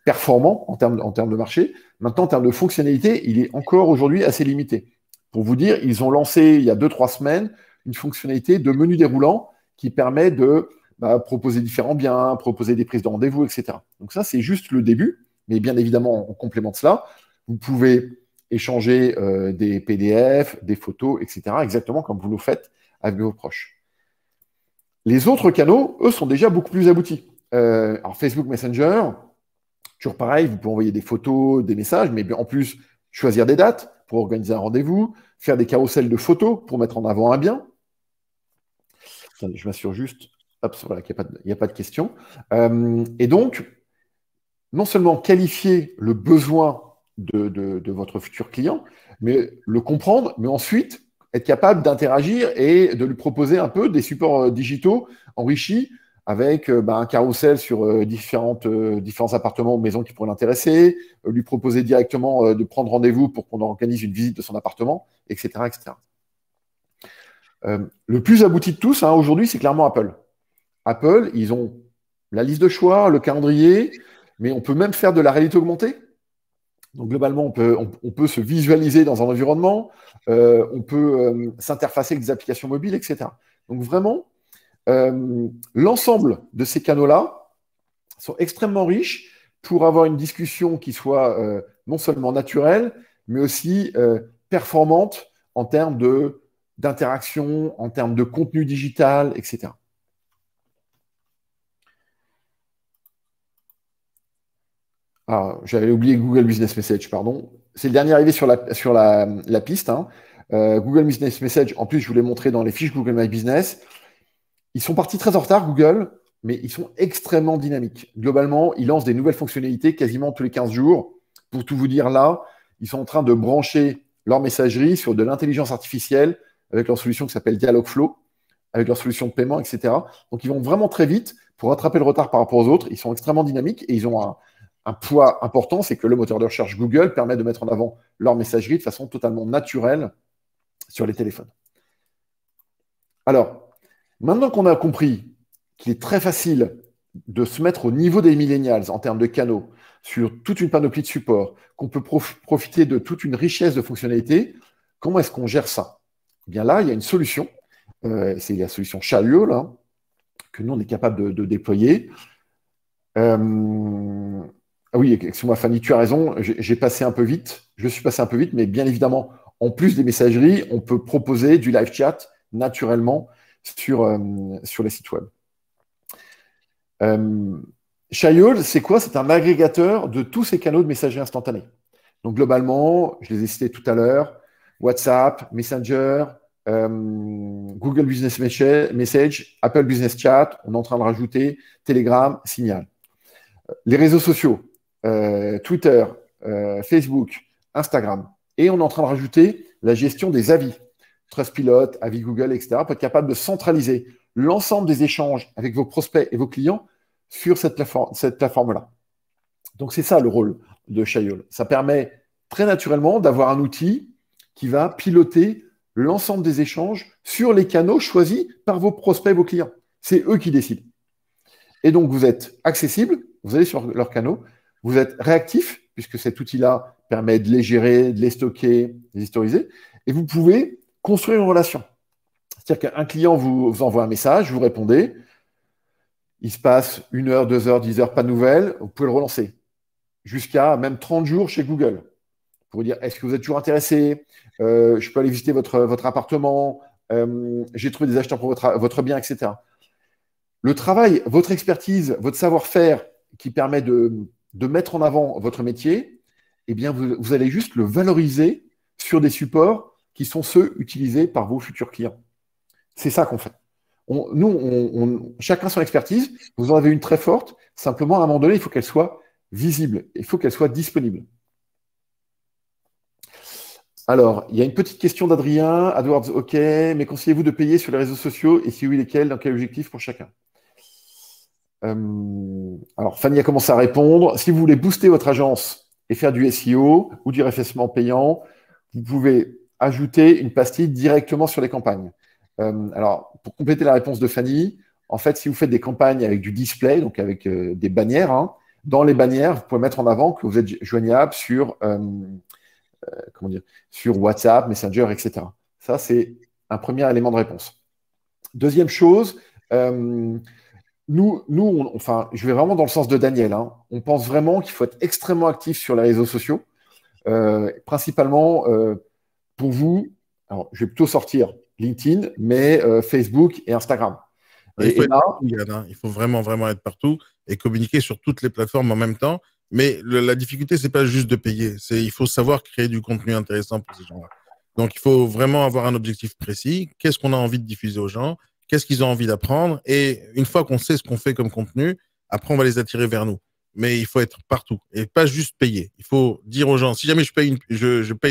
performant en termes de marché. Maintenant, en termes de fonctionnalité, il est encore aujourd'hui assez limité. Pour vous dire, ils ont lancé il y a 2-3 semaines une fonctionnalité de menu déroulant qui permet de proposer différents biens, proposer des prises de rendez-vous, etc. Donc ça, c'est juste le début, mais bien évidemment, en complément de cela, vous pouvez échanger des PDF, des photos, etc., exactement comme vous le faites avec vos proches. Les autres canaux, eux, sont déjà beaucoup plus aboutis. Alors Facebook Messenger, toujours pareil, vous pouvez envoyer des photos, des messages, mais en plus, choisir des dates pour organiser un rendez-vous, faire des carousels de photos pour mettre en avant un bien. Attendez, je m'assure juste voilà, qu'il n'y a pas de question. Et donc, non seulement qualifier le besoin de votre futur client, mais le comprendre, mais ensuite être capable d'interagir et de lui proposer un peu des supports digitaux enrichis avec un carrousel sur différents appartements ou maisons qui pourraient l'intéresser, lui proposer directement de prendre rendez-vous pour qu'on organise une visite de son appartement, etc. etc. Le plus abouti de tous, aujourd'hui, c'est clairement Apple. Apple, ils ont la liste de choix, le calendrier, mais on peut même faire de la réalité augmentée. Donc globalement, on peut se visualiser dans un environnement, on peut s'interfacer avec des applications mobiles, etc. Donc vraiment, l'ensemble de ces canaux-là sont extrêmement riches pour avoir une discussion qui soit non seulement naturelle, mais aussi performante en termes d'interaction, en termes de contenu digital, etc. Alors, j'avais oublié Google Business Message, pardon. C'est le dernier arrivé sur la piste. Google Business Message, en plus, je vous l'ai montré dans les fiches Google My Business. Ils sont partis très en retard, Google, mais ils sont extrêmement dynamiques. Globalement, ils lancent des nouvelles fonctionnalités quasiment tous les 15 jours. Pour tout vous dire là, ils sont en train de brancher leur messagerie sur de l'intelligence artificielle avec leur solution qui s'appelle Dialogflow, avec leur solution de paiement, etc. Donc, ils vont vraiment très vite pour rattraper le retard par rapport aux autres. Ils sont extrêmement dynamiques et ils ont un poids important, c'est que le moteur de recherche Google permet de mettre en avant leur messagerie de façon totalement naturelle sur les téléphones. Alors, maintenant qu'on a compris qu'il est très facile de se mettre au niveau des millennials en termes de canaux, sur toute une panoplie de supports, qu'on peut profiter de toute une richesse de fonctionnalités, comment est-ce qu'on gère ça? Eh bien là, il y a une solution. C'est la solution Chaliol hein, que nous, on est capable de déployer. Ah oui, excuse-moi, Fanny, tu as raison. J'ai passé un peu vite. Je suis passé un peu vite, mais bien évidemment, en plus des messageries, on peut proposer du live chat naturellement sur les sites web. Chaliol, c'est quoi? C'est un agrégateur de tous ces canaux de messagerie instantanée. Donc, globalement, je les ai cités tout à l'heure, WhatsApp, Messenger, Google Business Message, Apple Business Chat, on est en train de rajouter Telegram, Signal. Les réseaux sociaux, Twitter, Facebook, Instagram. Et on est en train de rajouter la gestion des avis, Trustpilot, avis Google, etc. pour être capable de centraliser l'ensemble des échanges avec vos prospects et vos clients sur cette plateforme-là. Donc, c'est ça le rôle de Chaliol. Ça permet très naturellement d'avoir un outil qui va piloter l'ensemble des échanges sur les canaux choisis par vos prospects et vos clients. C'est eux qui décident. Et donc, vous êtes accessible, vous allez sur leurs canaux, vous êtes réactif, puisque cet outil-là permet de les gérer, de les stocker, de les historiser, et vous pouvez construire une relation. C'est-à-dire qu'un client vous envoie un message, vous répondez, il se passe 1 heure, 2 heures, 10 heures, pas de nouvelles, vous pouvez le relancer. Jusqu'à même 30 jours chez Google. Pour dire, est-ce que vous êtes toujours intéressé? Je peux aller visiter votre appartement, j'ai trouvé des acheteurs pour votre bien, etc. Le travail, votre expertise, votre savoir-faire qui permet de mettre en avant votre métier, eh bien, vous allez juste le valoriser sur des supports qui sont ceux utilisés par vos futurs clients. C'est ça qu'on fait. Chacun son expertise. Vous en avez une très forte. Simplement, à un moment donné, il faut qu'elle soit visible. Il faut qu'elle soit disponible. Alors, il y a une petite question d'Adrien. AdWords, OK. Mais conseillez-vous de payer sur les réseaux sociaux? Et si oui, lesquels? Dans quel objectif pour chacun? Alors, Fanny a commencé à répondre. Si vous voulez booster votre agence et faire du SEO ou du référencement payant, vous pouvez ajouter une pastille directement sur les campagnes. Alors, pour compléter la réponse de Fanny, en fait, si vous faites des campagnes avec du display, donc avec des bannières, hein, dans les bannières, vous pouvez mettre en avant que vous êtes joignable sur, sur WhatsApp, Messenger, etc. Ça, c'est un premier élément de réponse. Deuxième chose, enfin, je vais vraiment dans le sens de Daniel. Hein. On pense vraiment qu'il faut être extrêmement actif sur les réseaux sociaux, principalement pour vous. Alors, je vais plutôt sortir LinkedIn, mais Facebook et Instagram. Il faut vraiment, vraiment être partout et communiquer sur toutes les plateformes en même temps. Mais la difficulté, c'est pas juste de payer. Il faut savoir créer du contenu intéressant pour ces gens-là. Donc, il faut vraiment avoir un objectif précis. Qu'est-ce qu'on a envie de diffuser aux gens? Qu'est-ce qu'ils ont envie d'apprendre? Et une fois qu'on sait ce qu'on fait comme contenu, après, on va les attirer vers nous. Mais il faut être partout et pas juste payer. Il faut dire aux gens, si jamais je paye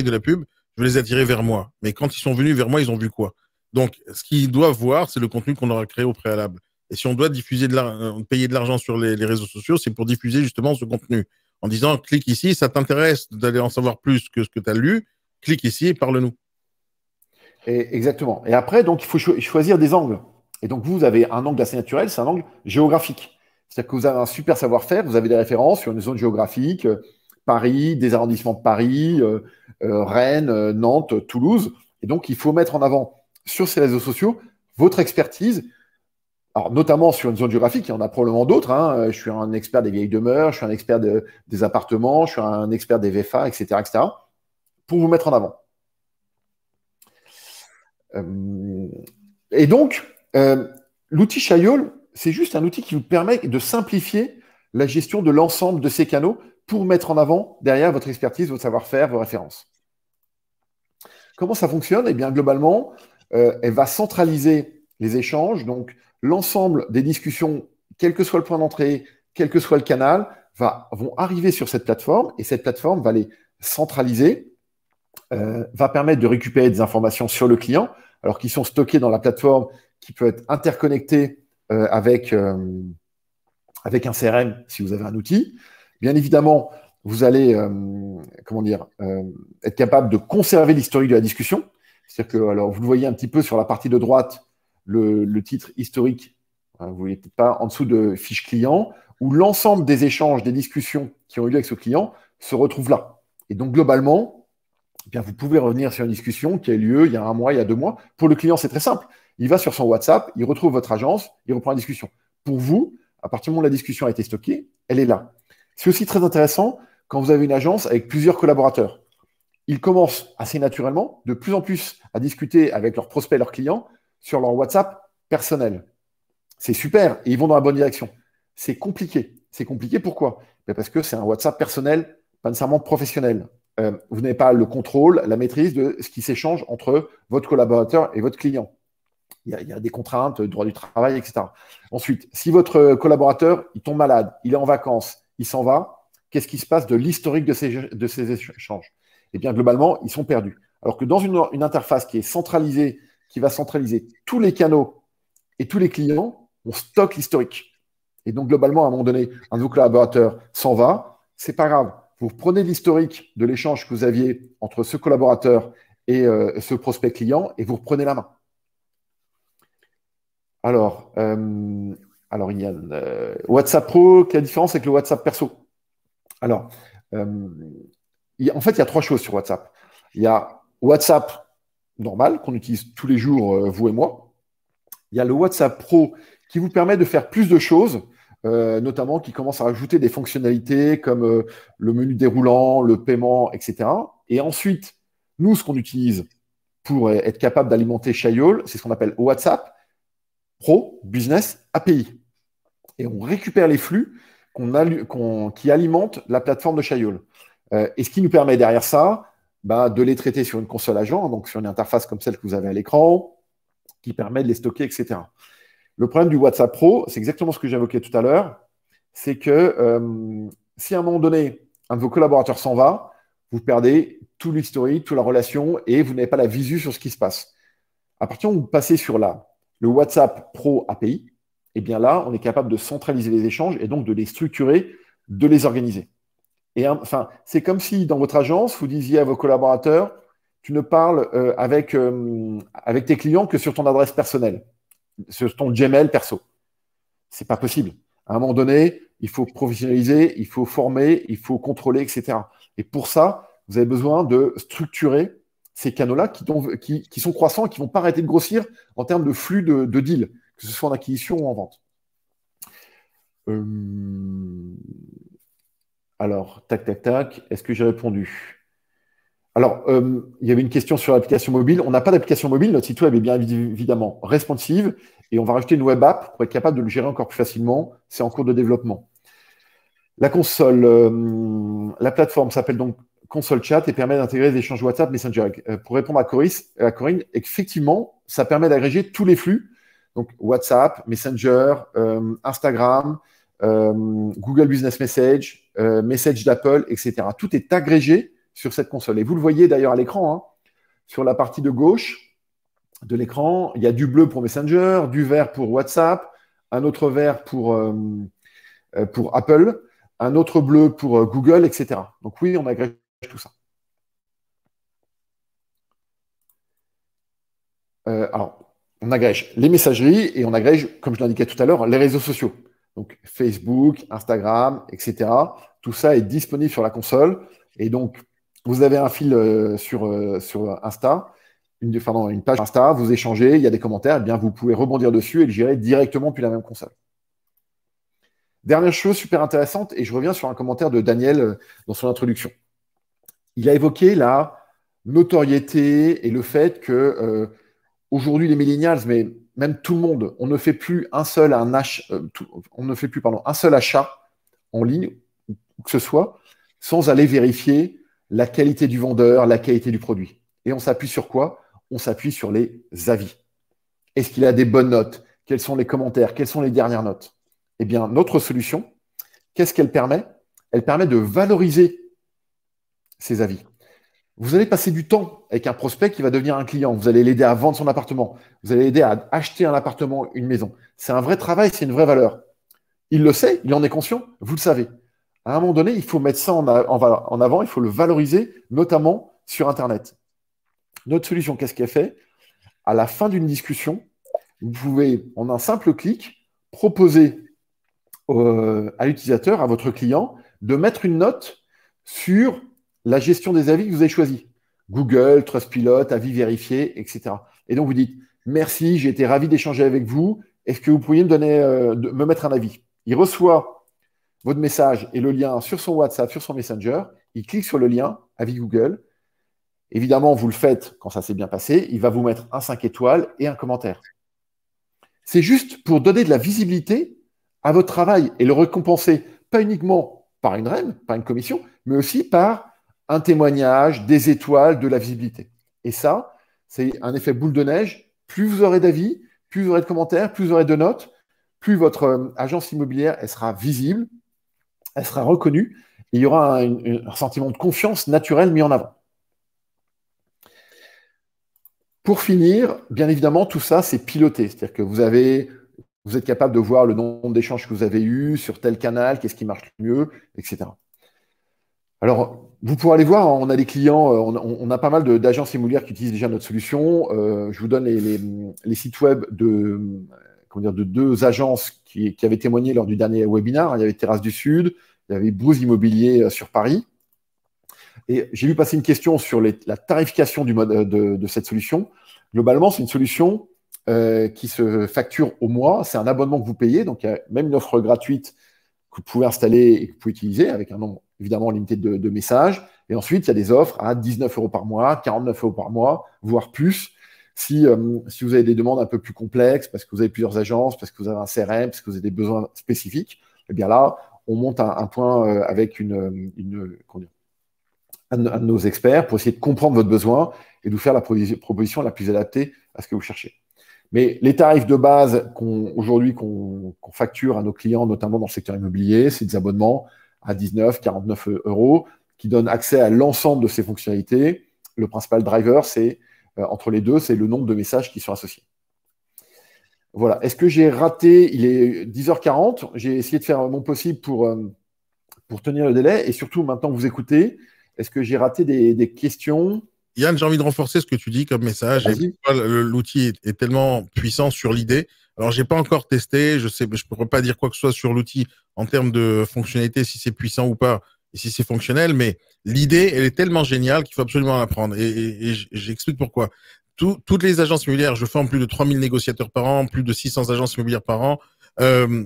de la pub, je vais les attirer vers moi. Mais quand ils sont venus vers moi, ils ont vu quoi? Donc, ce qu'ils doivent voir, c'est le contenu qu'on aura créé au préalable. Et si on doit payer de l'argent sur les réseaux sociaux, c'est pour diffuser justement ce contenu. En disant, clique ici, ça t'intéresse d'aller en savoir plus que ce que tu as lu, clique ici et parle-nous. Exactement. Et après, donc, il faut choisir des angles. Et donc, vous avez un angle assez naturel, c'est un angle géographique. C'est-à-dire que vous avez un super savoir-faire, vous avez des références sur une zone géographique, Paris, des arrondissements de Paris, Rennes, Nantes, Toulouse. Et donc, il faut mettre en avant sur ces réseaux sociaux votre expertise. Alors, notamment sur une zone géographique, il y en a probablement d'autres. Hein. Je suis un expert des vieilles demeures, je suis un expert des appartements, je suis un expert des VFA, etc., etc., pour vous mettre en avant. Et donc, l'outil Chaliol, c'est juste un outil qui vous permet de simplifier la gestion de l'ensemble de ces canaux pour mettre en avant derrière votre expertise, votre savoir-faire, vos références. Comment ça fonctionne? Eh bien, globalement, elle va centraliser les échanges. Donc, l'ensemble des discussions, quel que soit le point d'entrée, quel que soit le canal, vont arriver sur cette plateforme et cette plateforme va les centraliser, va permettre de récupérer des informations sur le client, alors qui sont stockés dans la plateforme, qui peut être interconnecté avec un CRM si vous avez un outil. Bien évidemment, vous allez être capable de conserver l'historique de la discussion. C'est-à-dire que, alors, vous le voyez un petit peu sur la partie de droite, le titre historique, vous ne voyez peut-être pas en dessous de fiche client, où l'ensemble des échanges, des discussions qui ont eu lieu avec ce client se retrouvent là. Et donc, globalement, eh bien, vous pouvez revenir sur une discussion qui a eu lieu il y a 1 mois, il y a 2 mois. Pour le client, c'est très simple. Il va sur son WhatsApp, il retrouve votre agence, il reprend la discussion. Pour vous, à partir du moment où la discussion a été stockée, elle est là. C'est aussi très intéressant quand vous avez une agence avec plusieurs collaborateurs. Ils commencent assez naturellement, de plus en plus, à discuter avec leurs prospects, leurs clients, sur leur WhatsApp personnel. C'est super, et ils vont dans la bonne direction. C'est compliqué. C'est compliqué, pourquoi? Parce que c'est un WhatsApp personnel, pas nécessairement professionnel. Vous n'avez pas le contrôle, la maîtrise de ce qui s'échange entre votre collaborateur et votre client. Il y a des contraintes, droit du travail, etc. Ensuite, si votre collaborateur il tombe malade, il est en vacances, il s'en va, qu'est-ce qui se passe de l'historique de ces échanges? Eh bien, globalement, ils sont perdus. Alors que dans une interface qui est centralisée, qui va centraliser tous les canaux et tous les clients, on stocke l'historique. Et donc, globalement, à un moment donné, un de vos collaborateurs s'en va, c'est pas grave. Vous prenez l'historique de l'échange que vous aviez entre ce collaborateur et ce prospect client et vous reprenez la main. Alors, il y a WhatsApp Pro, quelle différence avec le WhatsApp perso? Alors, en fait, il y a 3 choses sur WhatsApp. Il y a WhatsApp normal, qu'on utilise tous les jours, vous et moi. Il y a le WhatsApp Pro qui vous permet de faire plus de choses, notamment qui commence à rajouter des fonctionnalités comme le menu déroulant, le paiement, etc. Et ensuite, nous, ce qu'on utilise pour être capable d'alimenter Shayol, c'est ce qu'on appelle WhatsApp Pro Business API. Et on récupère les flux qui alimentent la plateforme de Shayol. Et ce qui nous permet derrière ça, de les traiter sur une console agent, donc sur une interface comme celle que vous avez à l'écran, qui permet de les stocker, etc. Le problème du WhatsApp Pro, c'est exactement ce que j'évoquais tout à l'heure, c'est que si à un moment donné, un de vos collaborateurs s'en va, vous perdez tout l'historique, toute la relation, et vous n'avez pas la visu sur ce qui se passe. À partir du moment où vous passez sur le WhatsApp Pro API, eh bien là, on est capable de centraliser les échanges et donc de les structurer, de les organiser. Et enfin, c'est comme si dans votre agence, vous disiez à vos collaborateurs, tu ne parles avec tes clients que sur ton adresse personnelle, sur ton Gmail perso. C'est pas possible. À un moment donné, il faut professionnaliser, il faut former, il faut contrôler, etc. Et pour ça, vous avez besoin de structurer ces canaux-là qui sont croissants et qui ne vont pas arrêter de grossir en termes de flux de deals, que ce soit en acquisition ou en vente. Alors, tac, tac, tac, est-ce que j'ai répondu? Alors, il y avait une question sur l'application mobile. On n'a pas d'application mobile. Notre site web est bien évidemment responsive et on va rajouter une web app pour être capable de le gérer encore plus facilement. C'est en cours de développement. La console, la plateforme s'appelle donc Console Chat et permet d'intégrer des échanges WhatsApp, Messenger. Pour répondre à Corinne, effectivement, ça permet d'agréger tous les flux. Donc, WhatsApp, Messenger, Instagram, Google Business Message, Message d'Apple, etc. Tout est agrégé sur cette console. Et vous le voyez d'ailleurs à l'écran, hein, sur la partie de gauche de l'écran, il y a du bleu pour Messenger, du vert pour WhatsApp, un autre vert pour Apple, un autre bleu pour Google, etc. Donc oui, on agrège tout ça. Alors, on agrège les messageries et on agrège, comme je l'indiquais tout à l'heure, les réseaux sociaux. Donc Facebook, Instagram, etc. Tout ça est disponible sur la console. Et donc, vous avez un fil sur Insta, une page Insta, vous échangez, il y a des commentaires, eh bien, vous pouvez rebondir dessus et le gérer directement depuis la même console. Dernière chose super intéressante, et je reviens sur un commentaire de Daniel dans son introduction. Il a évoqué la notoriété et le fait que aujourd'hui les millennials, mais même tout le monde, on ne fait plus un seul achat en ligne, où que ce soit, sans aller vérifier la qualité du vendeur, la qualité du produit. Et on s'appuie sur quoi? On s'appuie sur les avis. Est-ce qu'il a des bonnes notes? Quels sont les commentaires? Quelles sont les dernières notes? Eh bien, notre solution, qu'est-ce qu'elle permet? Elle permet de valoriser ces avis. Vous allez passer du temps avec un prospect qui va devenir un client. Vous allez l'aider à vendre son appartement. Vous allez l'aider à acheter un appartement, une maison. C'est un vrai travail, c'est une vraie valeur. Il le sait, il en est conscient, vous le savez. À un moment donné, il faut mettre ça en avant, il faut le valoriser, notamment sur Internet. Notre solution, qu'est-ce qu'elle fait? À la fin d'une discussion, vous pouvez, en un simple clic, proposer à l'utilisateur, à votre client, de mettre une note sur la gestion des avis que vous avez choisis. Google, Trustpilot, avis vérifiés, etc. Et donc, vous dites, merci, j'ai été ravi d'échanger avec vous. Est-ce que vous pourriez me mettre un avis? Il reçoit votre message et le lien sur son WhatsApp, sur son Messenger. Il clique sur le lien, avis Google. Évidemment, vous le faites quand ça s'est bien passé. Il va vous mettre un 5 étoiles et un commentaire. C'est juste pour donner de la visibilité à votre travail et le récompenser, pas uniquement par une REM, par une commission, mais aussi par un témoignage, des étoiles, de la visibilité. Et ça, c'est un effet boule de neige. Plus vous aurez d'avis, plus vous aurez de commentaires, plus vous aurez de notes, plus votre agence immobilière elle sera visible, elle sera reconnue, et il y aura un sentiment de confiance naturel mis en avant. Pour finir, bien évidemment, tout ça, c'est piloté. C'est-à-dire que vous êtes capable de voir le nombre d'échanges que vous avez eus sur tel canal, qu'est-ce qui marche le mieux, etc. Alors, vous pourrez aller voir, on a des clients, on a pas mal d'agences immobilières qui utilisent déjà notre solution. Je vous donne les sites web de 2 agences qui avaient témoigné lors du dernier webinaire. Il y avait Terrasse du Sud, il y avait Brousse Immobilier sur Paris. Et j'ai vu passer une question sur la tarification de cette solution. Globalement, c'est une solution qui se facture au mois. C'est un abonnement que vous payez. Donc, il y a même une offre gratuite que vous pouvez installer et que vous pouvez utiliser avec un nombre évidemment limité de messages. Et ensuite, il y a des offres à 19 € par mois, 49 € par mois, voire plus. Si vous avez des demandes un peu plus complexes, parce que vous avez plusieurs agences, parce que vous avez un CRM, parce que vous avez des besoins spécifiques, eh bien là, on monte un point avec un de nos experts pour essayer de comprendre votre besoin et de vous faire la proposition la plus adaptée à ce que vous cherchez. Mais les tarifs de base aujourd'hui qu'on facture à nos clients, notamment dans le secteur immobilier, c'est des abonnements à 19, 49 € qui donnent accès à l'ensemble de ces fonctionnalités. Le principal driver, c'est entre les deux, c'est le nombre de messages qui sont associés. Voilà. Est-ce que j'ai raté? Il est 10h40. J'ai essayé de faire mon possible pour tenir le délai. Et surtout, maintenant que vous écoutez, est-ce que j'ai raté des questions? Yann, j'ai envie de renforcer ce que tu dis comme message. L'outil est tellement puissant sur l'idée. Alors, j'ai pas encore testé. Je pourrais pas dire quoi que ce soit sur l'outil en termes de fonctionnalité, si c'est puissant ou pas, et si c'est fonctionnel. Mais l'idée, elle est tellement géniale qu'il faut absolument l'apprendre. Et j'explique pourquoi. Toutes les agences immobilières, je forme plus de 3000 négociateurs par an, plus de 600 agences immobilières par an.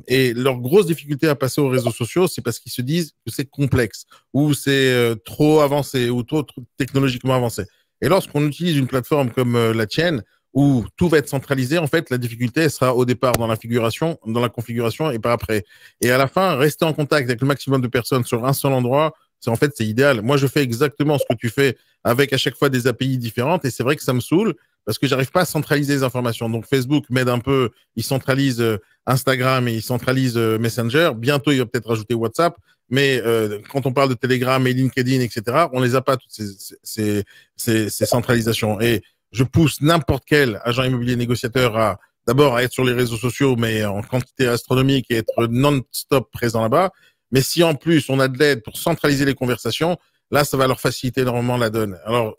Et leur grosse difficulté à passer aux réseaux sociaux, c'est parce qu'ils se disent que c'est complexe, ou c'est trop avancé, ou trop technologiquement avancé. Et lorsqu'on utilise une plateforme comme la tienne, où tout va être centralisé, en fait, la difficulté sera au départ dans la configuration et pas après. Et à la fin, rester en contact avec le maximum de personnes sur un seul endroit, c'est idéal. Moi, je fais exactement ce que tu fais avec à chaque fois des API différentes et c'est vrai que ça me saoule parce que j'arrive pas à centraliser les informations. Donc, Facebook m'aide un peu. Il centralise Instagram et il centralise Messenger. Bientôt, il va peut-être rajouter WhatsApp. Mais quand on parle de Telegram et LinkedIn, etc., on les a pas, toutes ces centralisations. Et je pousse n'importe quel agent immobilier négociateur d'abord à être sur les réseaux sociaux, mais en quantité astronomique et être non-stop présent là-bas. Mais si en plus on a de l'aide pour centraliser les conversations, là, ça va leur faciliter énormément la donne. Alors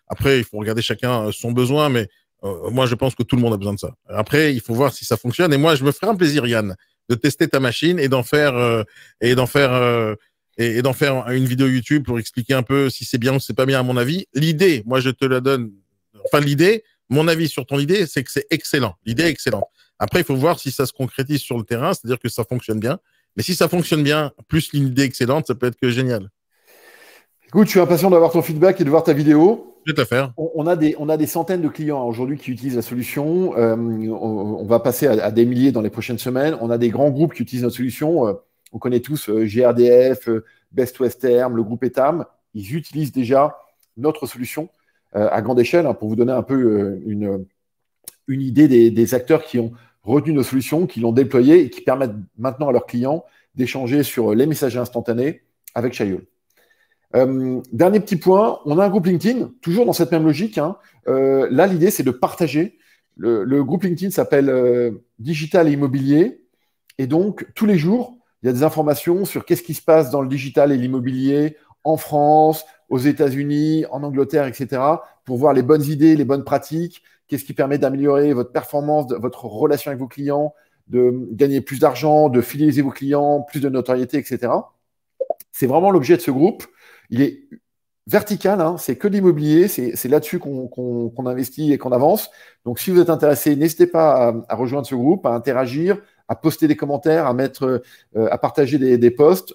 après, il faut regarder chacun son besoin, mais moi, je pense que tout le monde a besoin de ça. Après, il faut voir si ça fonctionne. Et moi, je me ferai un plaisir, Yann, de tester ta machine et d'en faire une vidéo YouTube pour expliquer un peu si c'est bien ou si c'est pas bien à mon avis. L'idée, moi je te la donne. Enfin mon avis sur ton idée, c'est que c'est excellent. L'idée est excellente. Après, il faut voir si ça se concrétise sur le terrain, c'est-à-dire que ça fonctionne bien. Mais si ça fonctionne bien, plus l'idée excellente, ça peut être que génial. Écoute, je suis impatient d'avoir ton feedback et de voir ta vidéo. Je vais te faire. On a des centaines de clients aujourd'hui qui utilisent la solution. On va passer à des milliers dans les prochaines semaines. On a des grands groupes qui utilisent notre solution. On connaît tous GRDF, Best Western, le groupe Etam. Ils utilisent déjà notre solution à grande échelle, pour vous donner un peu une idée des acteurs qui ont retenu nos solutions, qui l'ont déployé et qui permettent maintenant à leurs clients d'échanger sur les messageries instantanées avec Shayoul. Dernier petit point, on a un groupe LinkedIn, toujours dans cette même logique, hein. Là, l'idée, c'est de partager. Le groupe LinkedIn s'appelle Digital et Immobilier. Et donc, tous les jours, il y a des informations sur qu'est-ce qui se passe dans le digital et l'immobilier en France, aux États-Unis, en Angleterre, etc., pour voir les bonnes idées, les bonnes pratiques, qu'est-ce qui permet d'améliorer votre performance, votre relation avec vos clients, de gagner plus d'argent, de fidéliser vos clients, plus de notoriété, etc. C'est vraiment l'objet de ce groupe. Il est vertical, hein, c'est que de l'immobilier, c'est là-dessus qu'on investit et qu'on avance. Donc, si vous êtes intéressé, n'hésitez pas à rejoindre ce groupe, à interagir, à poster des commentaires, à partager des posts.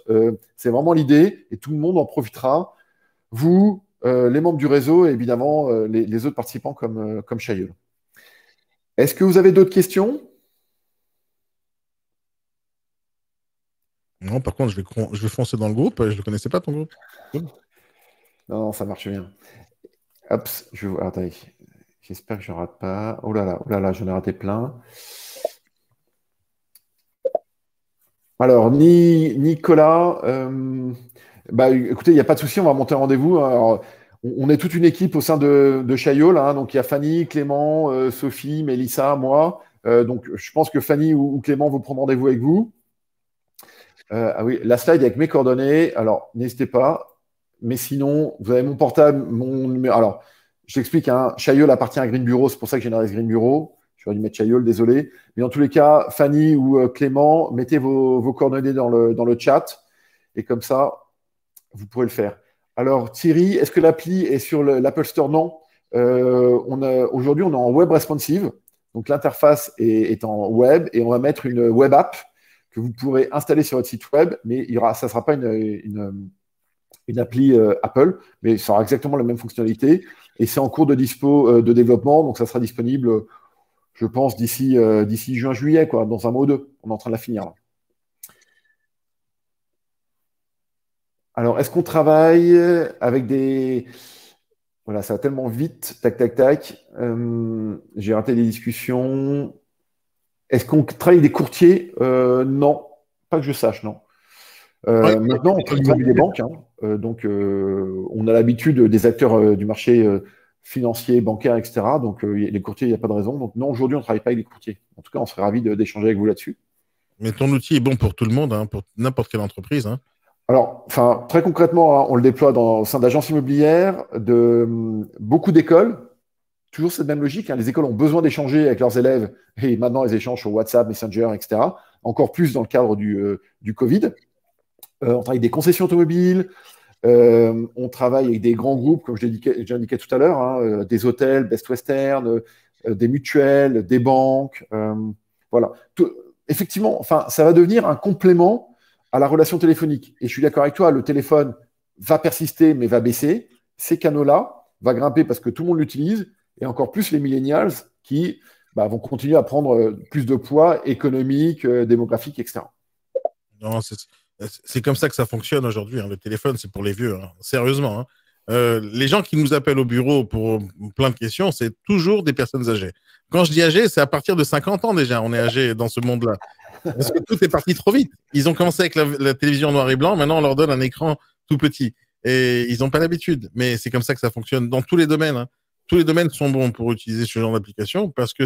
C'est vraiment l'idée et tout le monde en profitera. Vous, les membres du réseau et évidemment les autres participants comme Chayeul. Est-ce que vous avez d'autres questions? Non, par contre, je vais foncer dans le groupe. Je ne le connaissais pas, ton groupe. Non, ça marche bien. Hop, attendez. J'espère que je ne rate pas. Oh là là, j'en ai raté plein. Alors, Nicolas, écoutez, il n'y a pas de souci, on va monter un rendez-vous. Alors, on est toute une équipe au sein de Chaillol, hein, donc il y a Fanny, Clément, Sophie, Mélissa, moi. Donc, je pense que Fanny ou Clément vous prendront rendez-vous avec vous. Ah oui, la slide avec mes coordonnées. Alors, n'hésitez pas. Mais sinon, vous avez mon portable, mon numéro. Alors, je t'explique, hein, Chaillol appartient à Green Bureau, c'est pour ça que j'ai une adresse Green Bureau. J'aurais dû mettre Chaillol, désolé. Mais dans tous les cas, Fanny ou Clément, mettez vos coordonnées dans le chat. Et comme ça, vous pourrez le faire. Alors, Thierry, est-ce que l'appli est sur l'Apple Store? Non. Aujourd'hui, on est en web responsive. Donc, l'interface est en web et on va mettre une web app que vous pourrez installer sur votre site web, mais ça ne sera pas une appli Apple, mais ça aura exactement la même fonctionnalité. Et c'est en cours de de développement, donc ça sera disponible, je pense, d'ici juin-juillet, quoi, dans un mois ou deux. On est en train de la finir là. Alors, est-ce qu'on travaille avec des... Voilà, ça va tellement vite, tac, tac, tac. J'ai raté des discussions. Est-ce qu'on travaille avec des courtiers? Non, pas que je sache, non. Maintenant, on travaille avec des banques, hein. Donc, on a l'habitude des acteurs du marché financier, bancaire, etc. Donc, les courtiers, il n'y a pas de raison. Donc, non, aujourd'hui, on ne travaille pas avec des courtiers. En tout cas, on serait ravis d'échanger avec vous là-dessus. Mais ton outil est bon pour tout le monde, hein, pour n'importe quelle entreprise, hein. Alors, très concrètement, hein, on le déploie au sein d'agences immobilières, de beaucoup d'écoles. Toujours cette même logique, hein. Les écoles ont besoin d'échanger avec leurs élèves et maintenant, elles échangent sur WhatsApp, Messenger, etc. Encore plus dans le cadre du Covid. On travaille avec des concessions automobiles. On travaille avec des grands groupes, comme j'ai indiqué tout à l'heure, hein, des hôtels, Best Western, des mutuelles, des banques. Voilà. Effectivement, ça va devenir un complément à la relation téléphonique. Et je suis d'accord avec toi, le téléphone va persister, mais va baisser. Ces canaux-là vont grimper parce que tout le monde l'utilise, et encore plus les millennials qui vont continuer à prendre plus de poids économique, démographique, etc. Non, c'est comme ça que ça fonctionne aujourd'hui, hein. Le téléphone, c'est pour les vieux, hein. Sérieusement, hein. Les gens qui nous appellent au bureau pour plein de questions, c'est toujours des personnes âgées. Quand je dis âgées, c'est à partir de 50 ans déjà, on est âgé dans ce monde-là. Parce que tout est parti trop vite. Ils ont commencé avec la télévision noir et blanc, maintenant on leur donne un écran tout petit. Et ils n'ont pas l'habitude. Mais c'est comme ça que ça fonctionne dans tous les domaines, hein. Tous les domaines sont bons pour utiliser ce genre d'application parce que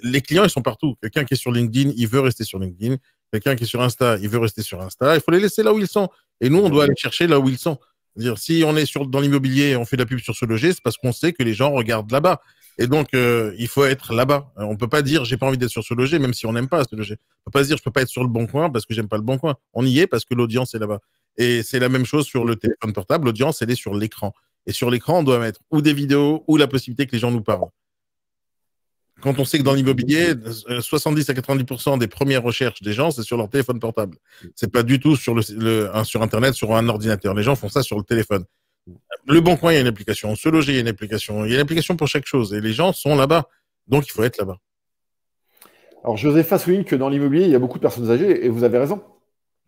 les clients, ils sont partout. Quelqu'un qui est sur LinkedIn, il veut rester sur LinkedIn. Quelqu'un qui est sur Insta, il veut rester sur Insta. Il faut les laisser là où ils sont. Et nous, on doit aller chercher là où ils sont. C'est-à-dire, si on est dans l'immobilier et on fait de la pub sur Se Loger, c'est parce qu'on sait que les gens regardent là-bas. Et donc, il faut être là-bas. On peut pas dire j'ai pas envie d'être sur Se Loger, même si on n'aime pas Se Loger. On peut pas se dire je peux pas être sur le Bon Coin parce que j'aime pas le Bon Coin. On y est parce que l'audience est là-bas. Et c'est la même chose sur le téléphone portable. L'audience, elle est sur l'écran. Et sur l'écran, on doit mettre ou des vidéos ou la possibilité que les gens nous parlent. Quand on sait que dans l'immobilier, 70 à 90% des premières recherches des gens, c'est sur leur téléphone portable. C'est pas du tout sur sur Internet, sur un ordinateur. Les gens font ça sur le téléphone. Le Bon Coin, il y a une application. Se Loger, il y a une application. Il y a une application pour chaque chose. Et les gens sont là-bas. Donc, il faut être là-bas. Alors, Josepha souligne que dans l'immobilier, il y a beaucoup de personnes âgées, et vous avez raison.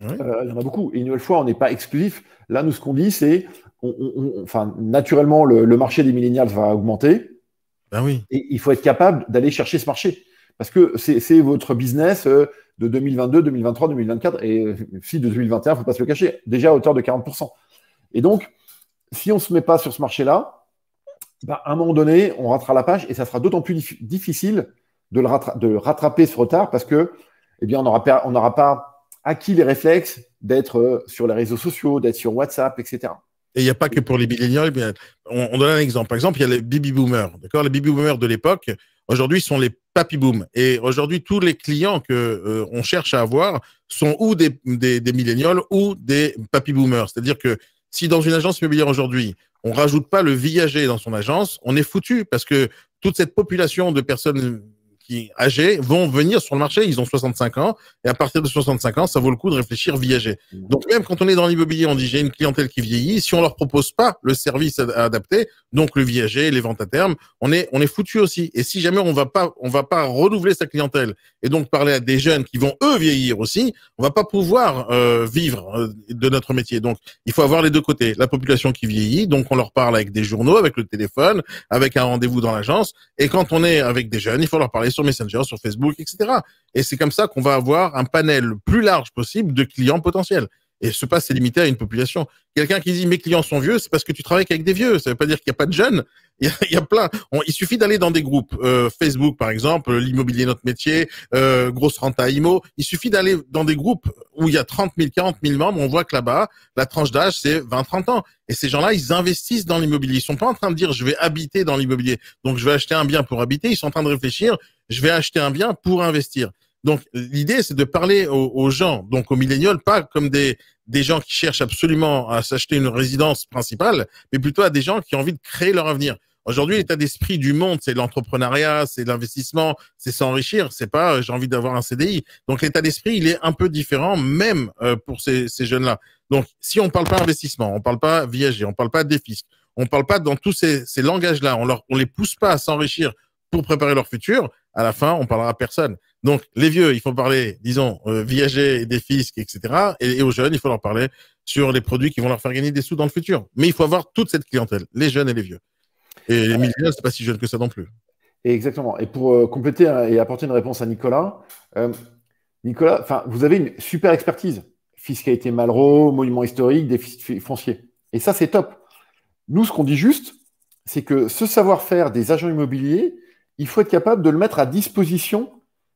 Oui. Il y en a beaucoup. Et une nouvelle fois, on n'est pas exclusif. Là, nous, ce qu'on dit, c'est naturellement, le marché des millénials va augmenter. Ben oui. Et il faut être capable d'aller chercher ce marché. Parce que c'est votre business de 2022, 2023, 2024. Et si de 2021, il ne faut pas se le cacher, déjà à hauteur de 40%. Et donc, si on ne se met pas sur ce marché-là, bah, à un moment donné, on ratera la page et ça sera d'autant plus difficile de rattraper ce retard parce que, eh bien, on n'aura pas acquis les réflexes d'être sur les réseaux sociaux, d'être sur WhatsApp, etc. Et il n'y a pas que pour les millénials. On donne un exemple. Par exemple, il y a les baby boomers. D'accord, les baby boomers de l'époque, aujourd'hui, sont les papy boom. Et aujourd'hui, tous les clients que on cherche à avoir sont ou des millénials ou des papy boomers. C'est-à-dire que si dans une agence immobilière aujourd'hui, on rajoute pas le viager dans son agence, on est foutu parce que toute cette population de personnes qui âgés vont venir sur le marché, ils ont 65 ans, et à partir de 65 ans, ça vaut le coup de réfléchir viager. Donc même quand on est dans l'immobilier, on dit j'ai une clientèle qui vieillit, si on leur propose pas le service adapté, donc le viager, les ventes à terme, on est foutu aussi. Et si jamais on va pas renouveler sa clientèle et donc parler à des jeunes qui vont eux vieillir aussi, on va pas pouvoir vivre de notre métier. Donc il faut avoir les deux côtés, la population qui vieillit, donc on leur parle avec des journaux, avec le téléphone, avec un rendez-vous dans l'agence, et quand on est avec des jeunes, il faut leur parler sur Messenger, sur Facebook, etc. Et c'est comme ça qu'on va avoir un panel le plus large possible de clients potentiels. Et ce pas, c'est limité à une population. Quelqu'un qui dit mes clients sont vieux, c'est parce que tu travailles avec des vieux. Ça veut pas dire qu'il n'y a pas de jeunes. Il y a plein. Il suffit d'aller dans des groupes. Facebook, par exemple, l'immobilier notre métier, grosse renta IMO. Il suffit d'aller dans des groupes où il y a 30 000, 40 000 membres. On voit que là-bas, la tranche d'âge, c'est 20, 30 ans. Et ces gens-là, ils investissent dans l'immobilier. Ils sont pas en train de dire, je vais habiter dans l'immobilier. Donc, je vais acheter un bien pour habiter. Ils sont en train de réfléchir, je vais acheter un bien pour investir. Donc, l'idée, c'est de parler aux gens, donc aux millénials, pas comme des gens qui cherchent absolument à s'acheter une résidence principale, mais plutôt à des gens qui ont envie de créer leur avenir. Aujourd'hui, l'état d'esprit du monde, c'est l'entrepreneuriat, c'est l'investissement, c'est s'enrichir, c'est pas j'ai envie d'avoir un CDI. Donc, l'état d'esprit, il est un peu différent, même pour ces jeunes-là. Donc, si on parle pas investissement, on parle pas viager, on parle pas défisc, on parle pas dans tous ces langages-là, on les pousse pas à s'enrichir pour préparer leur futur, à la fin, on parlera à personne. Donc, les vieux, il faut parler, disons, viager, des fiscs, etc. Et aux jeunes, il faut leur parler sur les produits qui vont leur faire gagner des sous dans le futur. Mais il faut avoir toute cette clientèle, les jeunes et les vieux. Et les millénials, c'est pas si jeune que ça non plus. Exactement. Et pour compléter et apporter une réponse à Nicolas, Nicolas, vous avez une super expertise. Fiscalité Malraux, monument historique, déficit foncier. Et ça, c'est top. Nous, ce qu'on dit juste, c'est que ce savoir-faire des agents immobiliers, il faut être capable de le mettre à disposition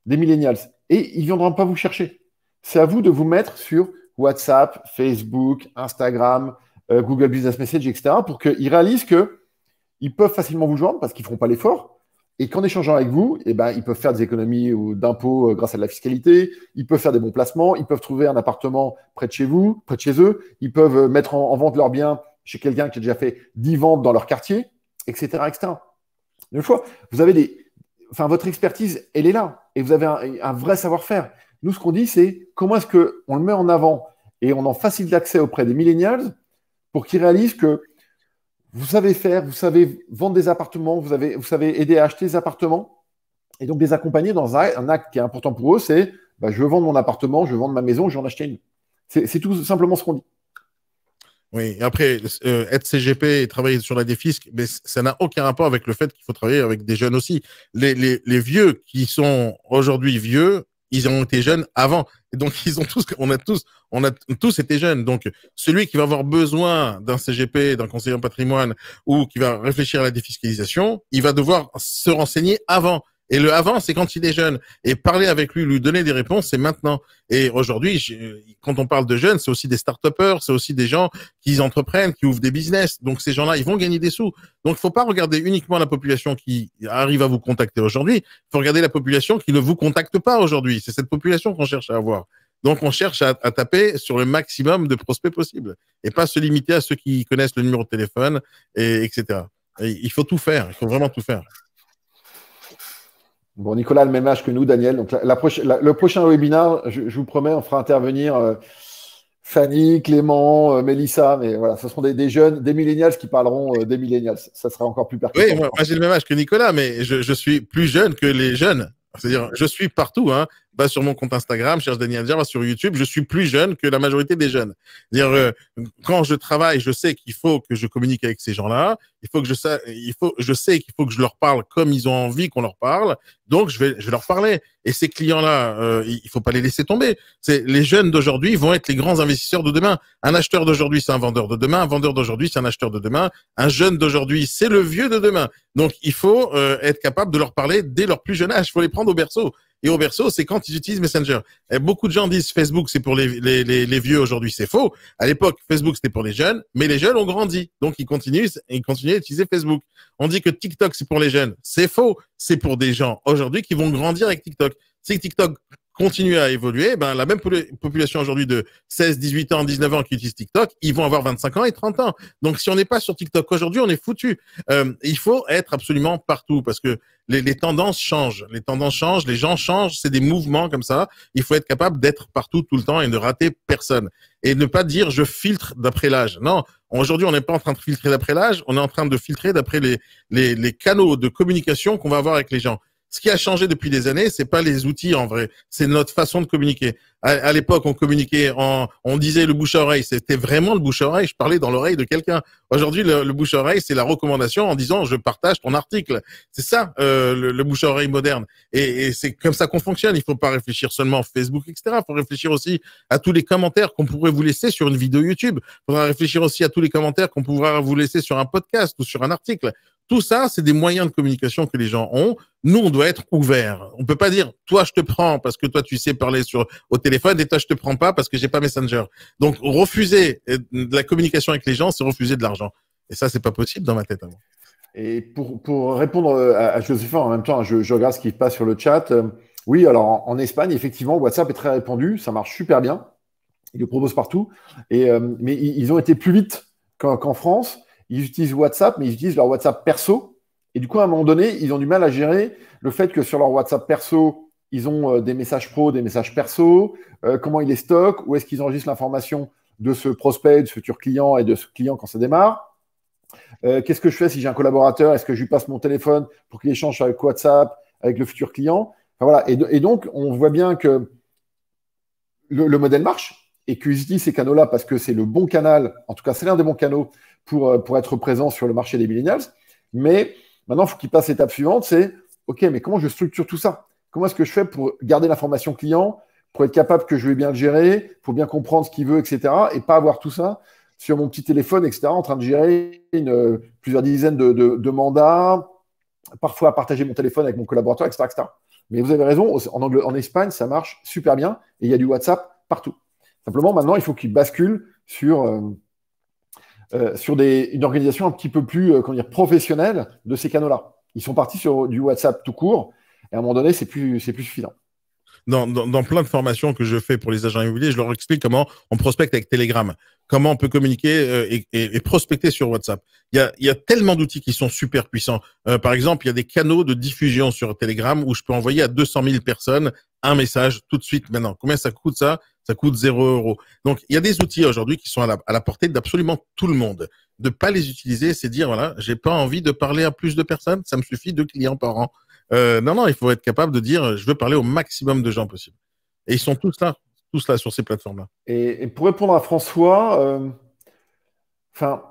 des millennials. Et ils ne viendront pas vous chercher. C'est à vous de vous mettre sur WhatsApp, Facebook, Instagram, Google Business Message, etc. pour qu'ils réalisent qu'ils peuvent facilement vous joindre parce qu'ils ne feront pas l'effort. Et qu'en échangeant avec vous, eh ben, ils peuvent faire des économies d'impôts grâce à de la fiscalité, ils peuvent faire des bons placements, ils peuvent trouver un appartement près de chez vous, près de chez eux, ils peuvent mettre en vente leurs biens chez quelqu'un qui a déjà fait 10 ventes dans leur quartier, etc., etc. Une fois, vous avez votre expertise, elle est là, et vous avez un vrai savoir-faire. Nous, ce qu'on dit, c'est comment est-ce qu'on le met en avant et on en facilite l'accès auprès des millennials pour qu'ils réalisent que vous savez faire, vous savez vendre des appartements, vous savez aider à acheter des appartements et donc les accompagner dans un acte qui est important pour eux, c'est je veux vendre mon appartement, je veux vendre ma maison, je vais en acheter une. C'est tout simplement ce qu'on dit. Oui, après, être CGP et travailler sur la défisque, mais ça n'a aucun rapport avec le fait qu'il faut travailler avec des jeunes aussi. Les vieux qui sont aujourd'hui vieux, ils ont été jeunes avant. Et donc, on a tous été jeunes. Donc, celui qui va avoir besoin d'un CGP, d'un conseiller en patrimoine ou qui va réfléchir à la défiscalisation, il va devoir se renseigner avant. Et le avant, c'est quand il est jeune. Et parler avec lui donner des réponses, c'est maintenant. Et aujourd'hui, quand on parle de jeunes, c'est aussi des start-upers, c'est aussi des gens qui entreprennent, qui ouvrent des business. Donc, ces gens-là, ils vont gagner des sous. Donc, il faut pas regarder uniquement la population qui arrive à vous contacter aujourd'hui. Il faut regarder la population qui ne vous contacte pas aujourd'hui. C'est cette population qu'on cherche à avoir. Donc, on cherche à taper sur le maximum de prospects possible et pas se limiter à ceux qui connaissent le numéro de téléphone, etc. Et il faut tout faire. Il faut vraiment tout faire. Bon, Nicolas a le même âge que nous, Daniel. Donc, le prochain webinaire, je vous promets, on fera intervenir Fanny, Clément, Mélissa. Mais voilà, ce seront des jeunes, des millennials qui parleront des millennials. Ça sera encore plus pertinent. Oui, moi j'ai le même âge que Nicolas, mais je suis plus jeune que les jeunes. C'est-à-dire, je suis partout, hein, va sur mon compte Instagram, cherche Daniel Adjar, va sur YouTube. Je suis plus jeune que la majorité des jeunes. C'est-à-dire, quand je travaille, je sais qu'il faut que je communique avec ces gens-là. Je sais qu'il faut que je leur parle comme ils ont envie qu'on leur parle. Donc, je vais leur parler. Et ces clients-là, il faut pas les laisser tomber. Les jeunes d'aujourd'hui vont être les grands investisseurs de demain. Un acheteur d'aujourd'hui, c'est un vendeur de demain. Un vendeur d'aujourd'hui, c'est un acheteur de demain. Un jeune d'aujourd'hui, c'est le vieux de demain. Donc, il faut être capable de leur parler dès leur plus jeune âge. Il faut les prendre au berceau. Et au berceau, c'est quand ils utilisent Messenger. Et beaucoup de gens disent Facebook, c'est pour les vieux aujourd'hui. C'est faux. À l'époque, Facebook, c'était pour les jeunes, mais les jeunes ont grandi. Donc, ils continuent à utiliser Facebook. On dit que TikTok, c'est pour les jeunes. C'est faux. C'est pour des gens aujourd'hui qui vont grandir avec TikTok. Si TikTok continue à évoluer, ben, la même population aujourd'hui de 16, 18 ans, 19 ans qui utilise TikTok, ils vont avoir 25 ans et 30 ans. Donc, si on n'est pas sur TikTok aujourd'hui, on est foutu. Il faut être absolument partout parce que les tendances changent. Les tendances changent, les gens changent, c'est des mouvements comme ça. Il faut être capable d'être partout tout le temps et ne rater personne. Et ne pas dire je filtre d'après l'âge. Non, aujourd'hui, on n'est pas en train de filtrer d'après l'âge, on est en train de filtrer d'après les canaux de communication qu'on va avoir avec les gens. Ce qui a changé depuis des années, c'est pas les outils en vrai, c'est notre façon de communiquer. À l'époque, on communiquait on disait le bouche à oreille, c'était vraiment le bouche à oreille, je parlais dans l'oreille de quelqu'un. Aujourd'hui, le bouche à oreille, c'est la recommandation en disant je partage ton article. C'est ça, le bouche à oreille moderne. Et c'est comme ça qu'on fonctionne. Il faut pas réfléchir seulement Facebook, etc. Il faut réfléchir aussi à tous les commentaires qu'on pourrait vous laisser sur une vidéo YouTube. Il faudra réfléchir aussi à tous les commentaires qu'on pourra vous laisser sur un podcast ou sur un article. Tout ça, c'est des moyens de communication que les gens ont. Nous, on doit être ouverts. On peut pas dire, toi, je te prends parce que toi, tu sais parler au téléphone et toi, je te prends pas parce que j'ai pas Messenger. Donc, refuser de la communication avec les gens, c'est refuser de l'argent. Et ça, c'est pas possible dans ma tête. Et pour répondre à Joséphin, en même temps, je regarde ce qui se passe sur le chat. Oui, alors en Espagne, effectivement, WhatsApp est très répandu. Ça marche super bien. Ils le proposent partout. Mais ils ont été plus vite qu'en France. Ils utilisent WhatsApp, mais ils utilisent leur WhatsApp perso. Et du coup, à un moment donné, ils ont du mal à gérer le fait que sur leur WhatsApp perso, ils ont des messages pro, des messages perso, comment ils les stockent, où est-ce qu'ils enregistrent l'information de ce prospect, de ce futur client et de ce client quand ça démarre. Qu'est-ce que je fais si j'ai un collaborateur? Est-ce que je lui passe mon téléphone pour qu'il échange avec WhatsApp, avec le futur client? Enfin, voilà. Et donc, on voit bien que le modèle marche et qu'ils utilisent ces canaux-là parce que c'est le bon canal, en tout cas, c'est l'un des bons canaux pour être présent sur le marché des millennials. Mais maintenant, il faut qu'ils passent l'étape suivante, c'est OK, mais comment je structure tout ça? Comment est-ce que je fais pour garder l'information client, pour être capable que je vais bien le gérer, pour bien comprendre ce qu'il veut, etc. et pas avoir tout ça sur mon petit téléphone, etc., en train de gérer plusieurs dizaines de parfois à partager mon téléphone avec mon collaborateur, etc., etc. Mais vous avez raison, en Espagne, ça marche super bien et il y a du WhatsApp partout. Simplement, maintenant, il faut qu'ils basculent sur une organisation un petit peu plus professionnelle de ces canaux-là. Ils sont partis sur du WhatsApp tout court et à un moment donné, c'est plus suffisant. Dans plein de formations que je fais pour les agents immobiliers, je leur explique comment on prospecte avec Telegram, comment on peut communiquer et prospecter sur WhatsApp. Il y a tellement d'outils qui sont super puissants. Par exemple, il y a des canaux de diffusion sur Telegram où je peux envoyer à 200 000 personnes un message tout de suite maintenant. Combien ça coûte ça? Ça coûte 0 €. Donc, il y a des outils aujourd'hui qui sont à la portée d'absolument tout le monde. De pas les utiliser, c'est dire, voilà, j'ai pas envie de parler à plus de personnes, ça me suffit 2 clients par an. Non, il faut être capable de dire, je veux parler au maximum de gens possible. Et ils sont tous là sur ces plateformes-là. Et pour répondre à François, enfin,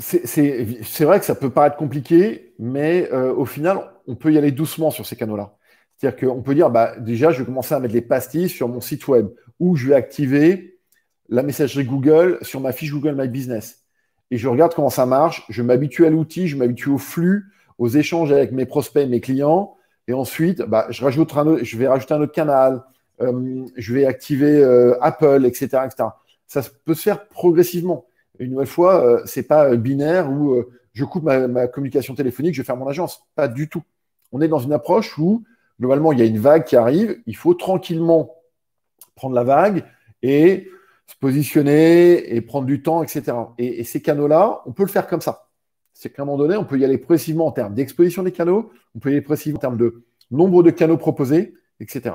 c'est vrai que ça peut paraître compliqué, mais au final, on peut y aller doucement sur ces canaux-là. C'est-à-dire qu'on peut dire, bah, déjà, je vais commencer à mettre les pastilles sur mon site web, où je vais activer la messagerie Google sur ma fiche Google My Business. Et je regarde comment ça marche, je m'habitue à l'outil, je m'habitue au flux, aux échanges avec mes prospects et mes clients. Et ensuite, bah, je vais rajouter un autre canal, je vais activer Apple, etc., etc. Ça peut se faire progressivement. Une nouvelle fois, ce n'est pas binaire où je coupe ma communication téléphonique, je vais faire mon agence. Pas du tout. On est dans une approche où, globalement, il y a une vague qui arrive. Il faut tranquillement prendre la vague et se positionner et prendre du temps, etc. Et ces canaux-là, on peut le faire comme ça. C'est qu'à un moment donné, on peut y aller progressivement en termes d'exposition des canaux, on peut y aller progressivement en termes de nombre de canaux proposés, etc.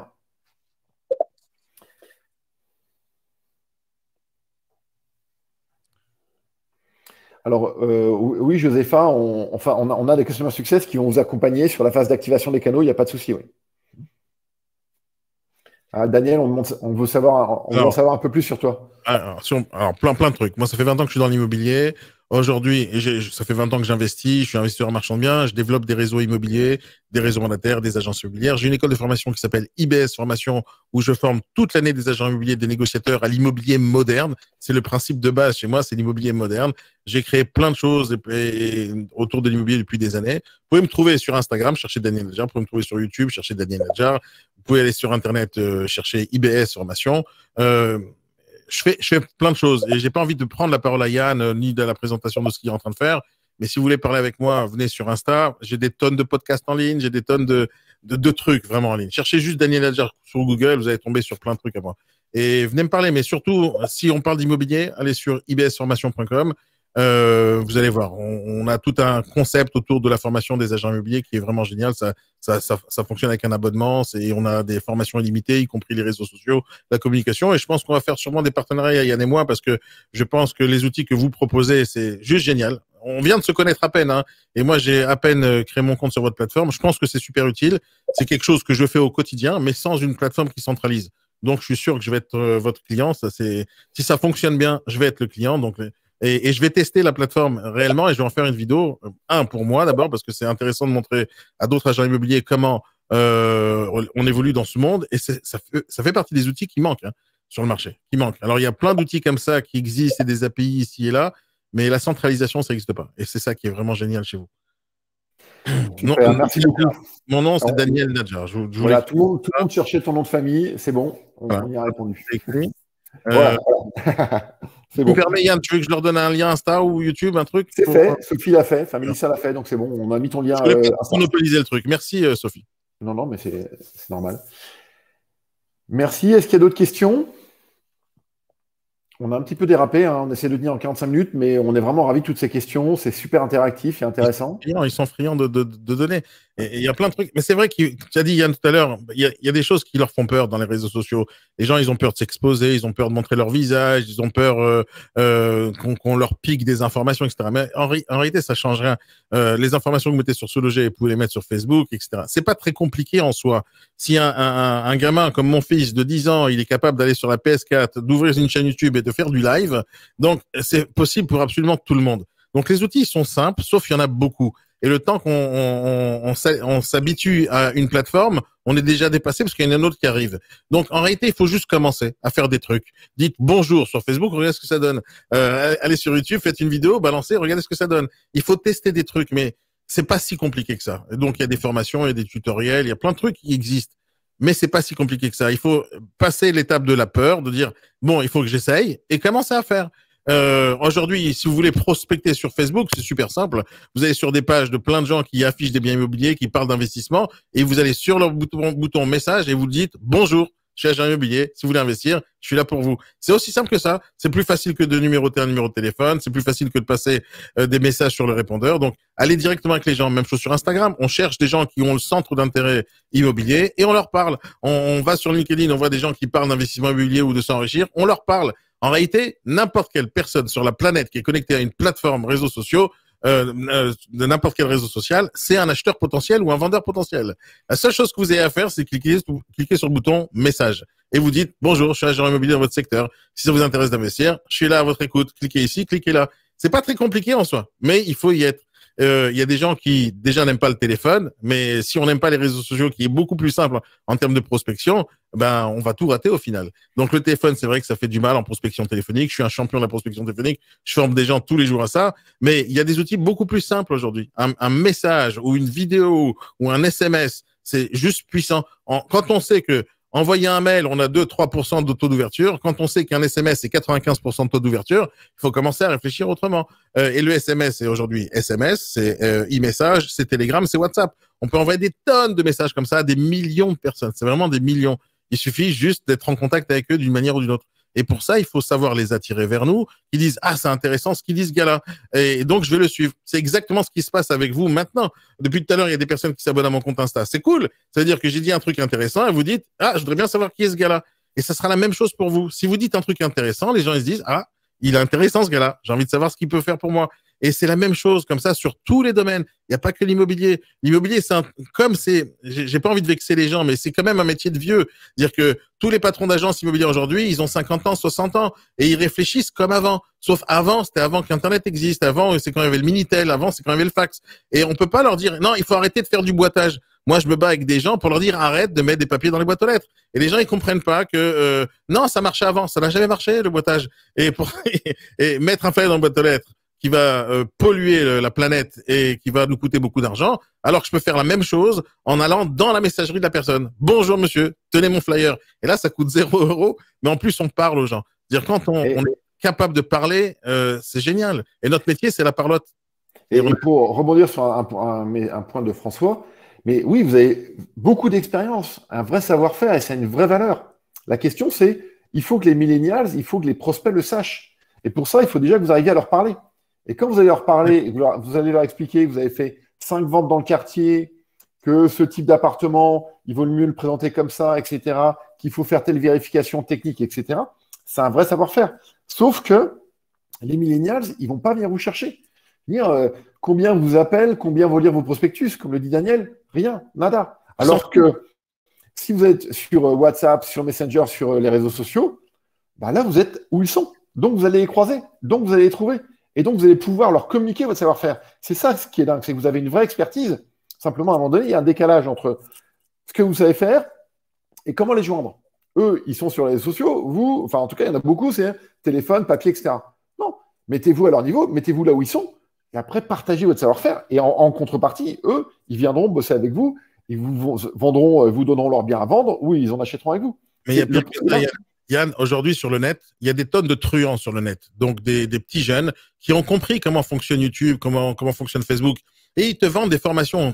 Alors, oui, Josépha, on a des Customer Success qui vont vous accompagner sur la phase d'activation des canaux, il n'y a pas de souci, oui. Ah, Daniel, on veut savoir, veut en savoir un peu plus sur toi. Alors, plein de trucs. Moi, ça fait 20 ans que je suis dans l'immobilier. Aujourd'hui, ça fait 20 ans que j'investis. Je suis investisseur marchand de biens. Je développe des réseaux immobiliers, des réseaux mandataires, des agences immobilières. J'ai une école de formation qui s'appelle IBS Formation, où je forme toute l'année des agents immobiliers, des négociateurs à l'immobilier moderne. C'est le principe de base chez moi, c'est l'immobilier moderne. J'ai créé plein de choses autour de l'immobilier depuis des années. Vous pouvez me trouver sur Instagram, chercher Daniel Nadjar. Vous pouvez me trouver sur YouTube, chercher Daniel Nadjar. Vous pouvez aller sur Internet, chercher IBS Formation. Je fais plein de choses et j'ai pas envie de prendre la parole à Yann ni de la présentation de ce qu'il est en train de faire. Mais si vous voulez parler avec moi, venez sur Insta. J'ai des tonnes de podcasts en ligne, j'ai des tonnes de trucs vraiment en ligne. Cherchez juste Daniel Nadjar sur Google, vous allez tomber sur plein de trucs à moi. Et venez me parler. Mais surtout, si on parle d'immobilier, allez sur ibsformation.com. Vous allez voir, on a tout un concept autour de la formation des agents immobiliers qui est vraiment génial. Ça fonctionne avec un abonnement et on a des formations illimitées, y compris les réseaux sociaux, la communication. Et je pense qu'on va faire sûrement des partenariats, Yann et moi, parce que je pense que les outils que vous proposez, c'est juste génial. On vient de se connaître à peine, hein, et moi j'ai à peine créé mon compte sur votre plateforme. Je pense que c'est super utile. C'est quelque chose que je fais au quotidien, mais sans une plateforme qui centralise. Donc je suis sûr que je vais être votre client. Si ça fonctionne bien, je vais être le client. Donc et je vais tester la plateforme réellement et je vais en faire une vidéo. Pour moi d'abord, parce que c'est intéressant de montrer à d'autres agents immobiliers comment on évolue dans ce monde. Et ça fait partie des outils qui manquent sur le marché, qui manquent. Alors, il y a plein d'outils comme ça qui existent et des API ici et là, mais la centralisation, ça n'existe pas. Et c'est ça qui est vraiment génial chez vous. Super, merci beaucoup. Mon nom, c'est Daniel Nadjar. Voilà, tout le monde cherchait ton nom de famille. C'est bon, on y a répondu. Voilà. C'est bon. Permets, Yann, tu veux que je leur donne un lien Insta ou YouTube, un truc? C'est fait, Sophie l'a fait, Mélissa l'a fait, donc c'est bon, on a mis ton lien. Je voulais monopoliser le truc. Merci, Sophie. Non, mais c'est normal. Merci. Est-ce qu'il y a d'autres questions? On a un petit peu dérapé, hein. On essaie de tenir en 45 minutes, mais on est vraiment ravis de toutes ces questions. C'est super interactif et intéressant. Ils sont friands de donner. Et il y a plein de trucs. Mais c'est vrai que tu as dit, Yann, tout à l'heure, il y a des choses qui leur font peur dans les réseaux sociaux. Les gens, ils ont peur de s'exposer, ils ont peur de montrer leur visage, ils ont peur qu'on leur pique des informations, etc. Mais en réalité, ça change rien. Les informations que vous mettez sur SoLoger, vous pouvez les mettre sur Facebook, etc. C'est pas très compliqué en soi. Si un gamin comme mon fils de 10 ans, il est capable d'aller sur la PS4, d'ouvrir une chaîne YouTube et de faire du live, donc c'est possible pour absolument tout le monde. Donc les outils sont simples, sauf qu'il y en a beaucoup. Et le temps qu'on s'habitue à une plateforme, on est déjà dépassé parce qu'il y en a une autre qui arrive. Donc en réalité, il faut juste commencer à faire des trucs. Dites bonjour sur Facebook, regardez ce que ça donne. Allez sur YouTube, faites une vidéo, balancez, regardez ce que ça donne. Il faut tester des trucs, mais c'est pas si compliqué que ça. Et donc il y a des formations, il y a des tutoriels, il y a plein de trucs qui existent. Mais c'est pas si compliqué que ça. Il faut passer l'étape de la peur, de dire bon, il faut que j'essaye et commencer à faire. Aujourd'hui, si vous voulez prospecter sur Facebook, c'est super simple. Vous allez sur des pages de plein de gens qui affichent des biens immobiliers, qui parlent d'investissement, et vous allez sur leur bouton message et vous dites bonjour, je suis agent immobilier. Si vous voulez investir, je suis là pour vous. C'est aussi simple que ça. C'est plus facile que de numéroter un numéro de téléphone. C'est plus facile que de passer des messages sur le répondeur. Donc, allez directement avec les gens. Même chose sur Instagram. On cherche des gens qui ont le centre d'intérêt immobilier et on leur parle. On va sur LinkedIn, on voit des gens qui parlent d'investissement immobilier ou de s'enrichir. On leur parle. En réalité, n'importe quelle personne sur la planète qui est connectée à une plateforme réseaux sociaux, de n'importe quel réseau social, c'est un acheteur potentiel ou un vendeur potentiel. La seule chose que vous avez à faire, c'est cliquer sur le bouton message et vous dites bonjour, je suis agent immobilier dans votre secteur. Si ça vous intéresse d'investir, je suis là à votre écoute. Cliquez ici, cliquez là. C'est pas très compliqué en soi, mais il faut y être. Il y a des gens qui déjà n'aiment pas le téléphone, mais si on n'aime pas les réseaux sociaux, qui est beaucoup plus simple en termes de prospection, ben on va tout rater au final. Donc le téléphone, c'est vrai que ça fait du mal en prospection téléphonique. Je suis un champion de la prospection téléphonique. Je forme des gens tous les jours à ça, mais il y a des outils beaucoup plus simples aujourd'hui. Un message ou une vidéo ou un SMS, c'est juste puissant. Quand on sait que envoyer un mail, on a 2-3% de taux d'ouverture. Quand on sait qu'un SMS, c'est 95% de taux d'ouverture, il faut commencer à réfléchir autrement. Et le SMS, c'est aujourd'hui SMS, c'est e-message, c'est Telegram, c'est WhatsApp. On peut envoyer des tonnes de messages comme ça à des millions de personnes. C'est vraiment des millions. Il suffit juste d'être en contact avec eux d'une manière ou d'une autre. Et pour ça, il faut savoir les attirer vers nous, qui disent « Ah, c'est intéressant ce qu'il dit ce gars-là. » Et donc, je vais le suivre. C'est exactement ce qui se passe avec vous maintenant. Depuis tout à l'heure, il y a des personnes qui s'abonnent à mon compte Insta. C'est cool. Ça veut dire que j'ai dit un truc intéressant et vous dites « Ah, je voudrais bien savoir qui est ce gars-là. » Et ça sera la même chose pour vous. Si vous dites un truc intéressant, les gens ils se disent « Ah, il est intéressant ce gars-là. J'ai envie de savoir ce qu'il peut faire pour moi. » Et c'est la même chose comme ça sur tous les domaines. Il n'y a pas que l'immobilier. L'immobilier, j'ai pas envie de vexer les gens, mais c'est quand même un métier de vieux. Dire que tous les patrons d'agences immobilières aujourd'hui, ils ont 50 ans, 60 ans et ils réfléchissent comme avant. Sauf avant, c'était avant qu'Internet existe. Avant, c'est quand il y avait le Minitel. Avant, c'est quand il y avait le fax. Et on peut pas leur dire, non, il faut arrêter de faire du boitage. Moi, je me bats avec des gens pour leur dire, arrête de mettre des papiers dans les boîtes aux lettres. Et les gens, ils comprennent pas que, non, ça marchait avant. Ça n'a jamais marché, le boitage. Et mettre un feuille dans la boîte aux lettres qui va polluer la planète et qui va nous coûter beaucoup d'argent, alors que je peux faire la même chose en allant dans la messagerie de la personne. Bonjour monsieur, tenez mon flyer. Et là, ça coûte 0 €, mais en plus, on parle aux gens. Dire quand on est capable de parler, c'est génial. Et notre métier, c'est la parlotte. Et pour rebondir sur un point de François, mais oui, vous avez beaucoup d'expérience, un vrai savoir-faire et c'est une vraie valeur. La question, c'est, il faut que les millennials, il faut que les prospects le sachent. Et pour ça, il faut déjà que vous arriviez à leur parler. Et quand vous allez leur parler, vous allez leur expliquer que vous avez fait 5 ventes dans le quartier, que ce type d'appartement, il vaut mieux le présenter comme ça, etc., qu'il faut faire telle vérification technique, etc., c'est un vrai savoir-faire. Sauf que les millennials, ils ne vont pas venir vous chercher. Dire combien vous appellent, combien vont lire vos prospectus, comme le dit Daniel, rien, nada. Alors que si vous êtes sur WhatsApp, sur Messenger, sur les réseaux sociaux, bah là, vous êtes où ils sont. Donc, vous allez les croiser, donc vous allez les trouver. Et donc, vous allez pouvoir leur communiquer votre savoir-faire. C'est ça ce qui est dingue, c'est que vous avez une vraie expertise. Simplement, à un moment donné, il y a un décalage entre ce que vous savez faire et comment les joindre. Eux, ils sont sur les réseaux sociaux. Vous, enfin, en tout cas, il y en a beaucoup, c'est téléphone, papier, etc. Non, mettez-vous à leur niveau, mettez-vous là où ils sont. Et après, partagez votre savoir-faire. Et en contrepartie, eux, ils viendront bosser avec vous. Ils vous vendront, vous donneront leur bien à vendre ou ils en achèteront avec vous. Mais il y a pire que ça, Yann, aujourd'hui sur le net, il y a des tonnes de truands sur le net. Donc des petits jeunes qui ont compris comment fonctionne YouTube, comment fonctionne Facebook. Et ils te vendent des formations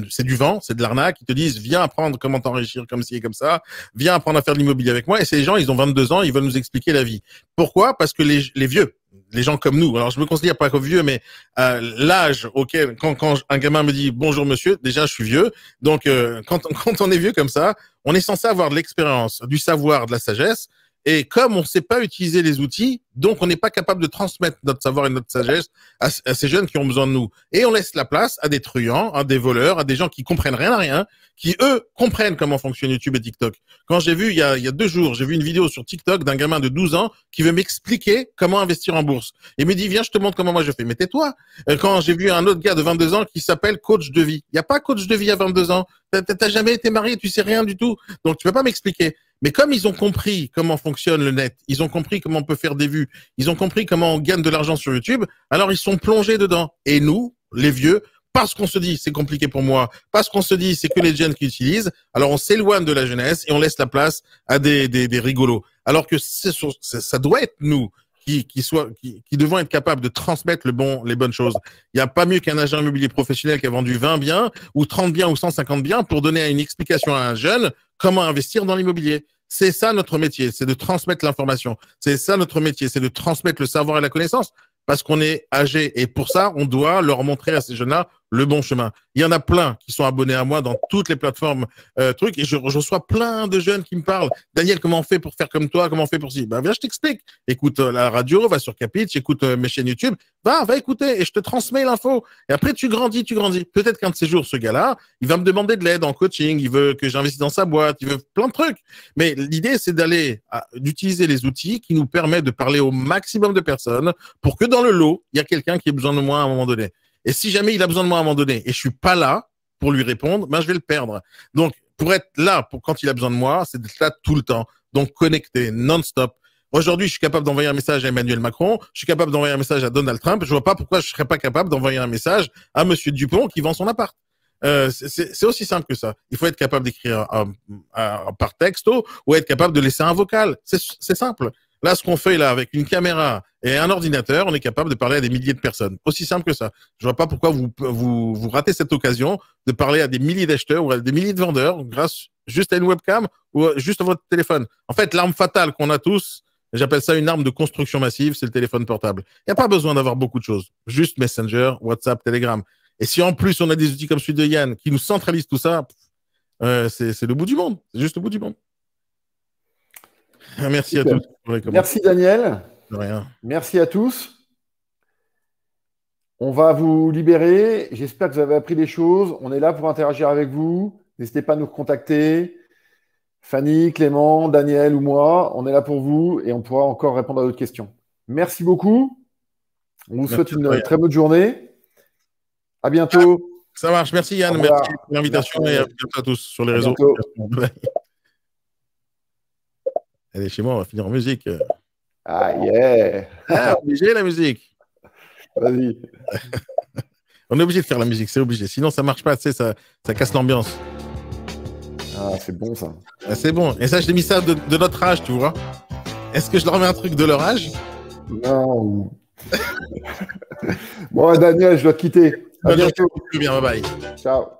c'est du vent, c'est de l'arnaque. Ils te disent, viens apprendre comment t'enrichir comme ci et comme ça. Viens apprendre à faire de l'immobilier avec moi. Et ces gens, ils ont 22 ans, ils veulent nous expliquer la vie. Pourquoi? Parce que les vieux, les gens comme nous, alors je me considère pas comme vieux, mais l'âge auquel, quand un gamin me dit bonjour monsieur, déjà je suis vieux. Donc quand on est vieux comme ça, on est censé avoir de l'expérience, du savoir, de la sagesse. Et comme on ne sait pas utiliser les outils, donc on n'est pas capable de transmettre notre savoir et notre sagesse à ces jeunes qui ont besoin de nous. Et on laisse la place à des truands, à des voleurs, à des gens qui comprennent rien à rien, qui eux comprennent comment fonctionne YouTube et TikTok. Quand j'ai vu il y a 2 jours, j'ai vu une vidéo sur TikTok d'un gamin de 12 ans qui veut m'expliquer comment investir en bourse. Il me dit viens, je te montre comment moi je fais. Mais tais-toi. Quand j'ai vu un autre gars de 22 ans qui s'appelle coach de vie, il y a pas coach de vie à 22 ans. T'as jamais été marié, tu sais rien du tout. Donc tu peux pas m'expliquer. Mais comme ils ont compris comment fonctionne le net, ils ont compris comment on peut faire des vues, ils ont compris comment on gagne de l'argent sur YouTube, alors ils sont plongés dedans. Et nous, les vieux, parce qu'on se dit c'est compliqué pour moi, parce qu'on se dit c'est que les jeunes qui utilisent, alors on s'éloigne de la jeunesse et on laisse la place à des rigolos. Alors que ça doit être nous qui devons être capables de transmettre les bonnes choses. Il n'y a pas mieux qu'un agent immobilier professionnel qui a vendu 20 biens ou 30 biens ou 150 biens pour donner une explication à un jeune comment investir dans l'immobilier. C'est ça notre métier, c'est de transmettre l'information. C'est ça notre métier, c'est de transmettre le savoir et la connaissance parce qu'on est âgé. Et pour ça, on doit leur montrer à ces jeunes-là le bon chemin. Il y en a plein qui sont abonnés à moi dans toutes les plateformes trucs et je reçois plein de jeunes qui me parlent. Daniel, comment on fait pour faire comme toi? Comment on fait pour ci? Ben viens, je t'explique. Écoute la radio, va sur Capitch, écoute mes chaînes YouTube, va écouter et je te transmets l'info. Et après tu grandis. Peut-être qu'un de ces jours, ce gars-là, il va me demander de l'aide en coaching, il veut que j'investisse dans sa boîte, il veut plein de trucs. Mais l'idée, c'est d'utiliser les outils qui nous permettent de parler au maximum de personnes pour que dans le lot, il y a quelqu'un qui ait besoin de moi à un moment donné. Et si jamais il a besoin de moi à un moment donné et je suis pas là pour lui répondre, ben je vais le perdre. Donc, pour être là pour quand il a besoin de moi, c'est d'être là tout le temps. Donc, connecté, non-stop. Aujourd'hui, je suis capable d'envoyer un message à Emmanuel Macron, je suis capable d'envoyer un message à Donald Trump. Je vois pas pourquoi je serais pas capable d'envoyer un message à Monsieur Dupont qui vend son appart. C'est aussi simple que ça. Il faut être capable d'écrire par texto ou être capable de laisser un vocal. C'est simple. Là, ce qu'on fait là avec une caméra et un ordinateur, on est capable de parler à des milliers de personnes. Aussi simple que ça. Je vois pas pourquoi vous ratez cette occasion de parler à des milliers d'acheteurs ou à des milliers de vendeurs grâce juste à une webcam ou juste à votre téléphone. En fait, l'arme fatale qu'on a tous, j'appelle ça une arme de construction massive, c'est le téléphone portable. Il n'y a pas besoin d'avoir beaucoup de choses. Juste Messenger, WhatsApp, Telegram. Et si en plus on a des outils comme celui de Yann qui nous centralisent tout ça, c'est le bout du monde. C'est juste le bout du monde. Merci à tous. Merci Daniel. De rien. Merci à tous. On va vous libérer. J'espère que vous avez appris des choses. On est là pour interagir avec vous. N'hésitez pas à nous contacter. Fanny, Clément, Daniel ou moi, on est là pour vous et on pourra encore répondre à d'autres questions. Merci beaucoup. On vous souhaite une très bonne journée. À bientôt. Ça marche. Merci Yann. Merci pour l'invitation et à bientôt à tous sur les réseaux. Elle est chez moi, on va finir en musique. Ah yeah. Obligé la musique. Vas-y. On est obligé de faire la musique, c'est obligé. Sinon, ça marche pas, tu sais, ça casse l'ambiance. Ah, c'est bon ça. Ah, c'est bon. Et ça, je t'ai mis ça de notre âge, tu vois. Est-ce que je leur mets un truc de leur âge? Non. Bon, Daniel, je dois te quitter. À bientôt. Bien, bye bye. Ciao.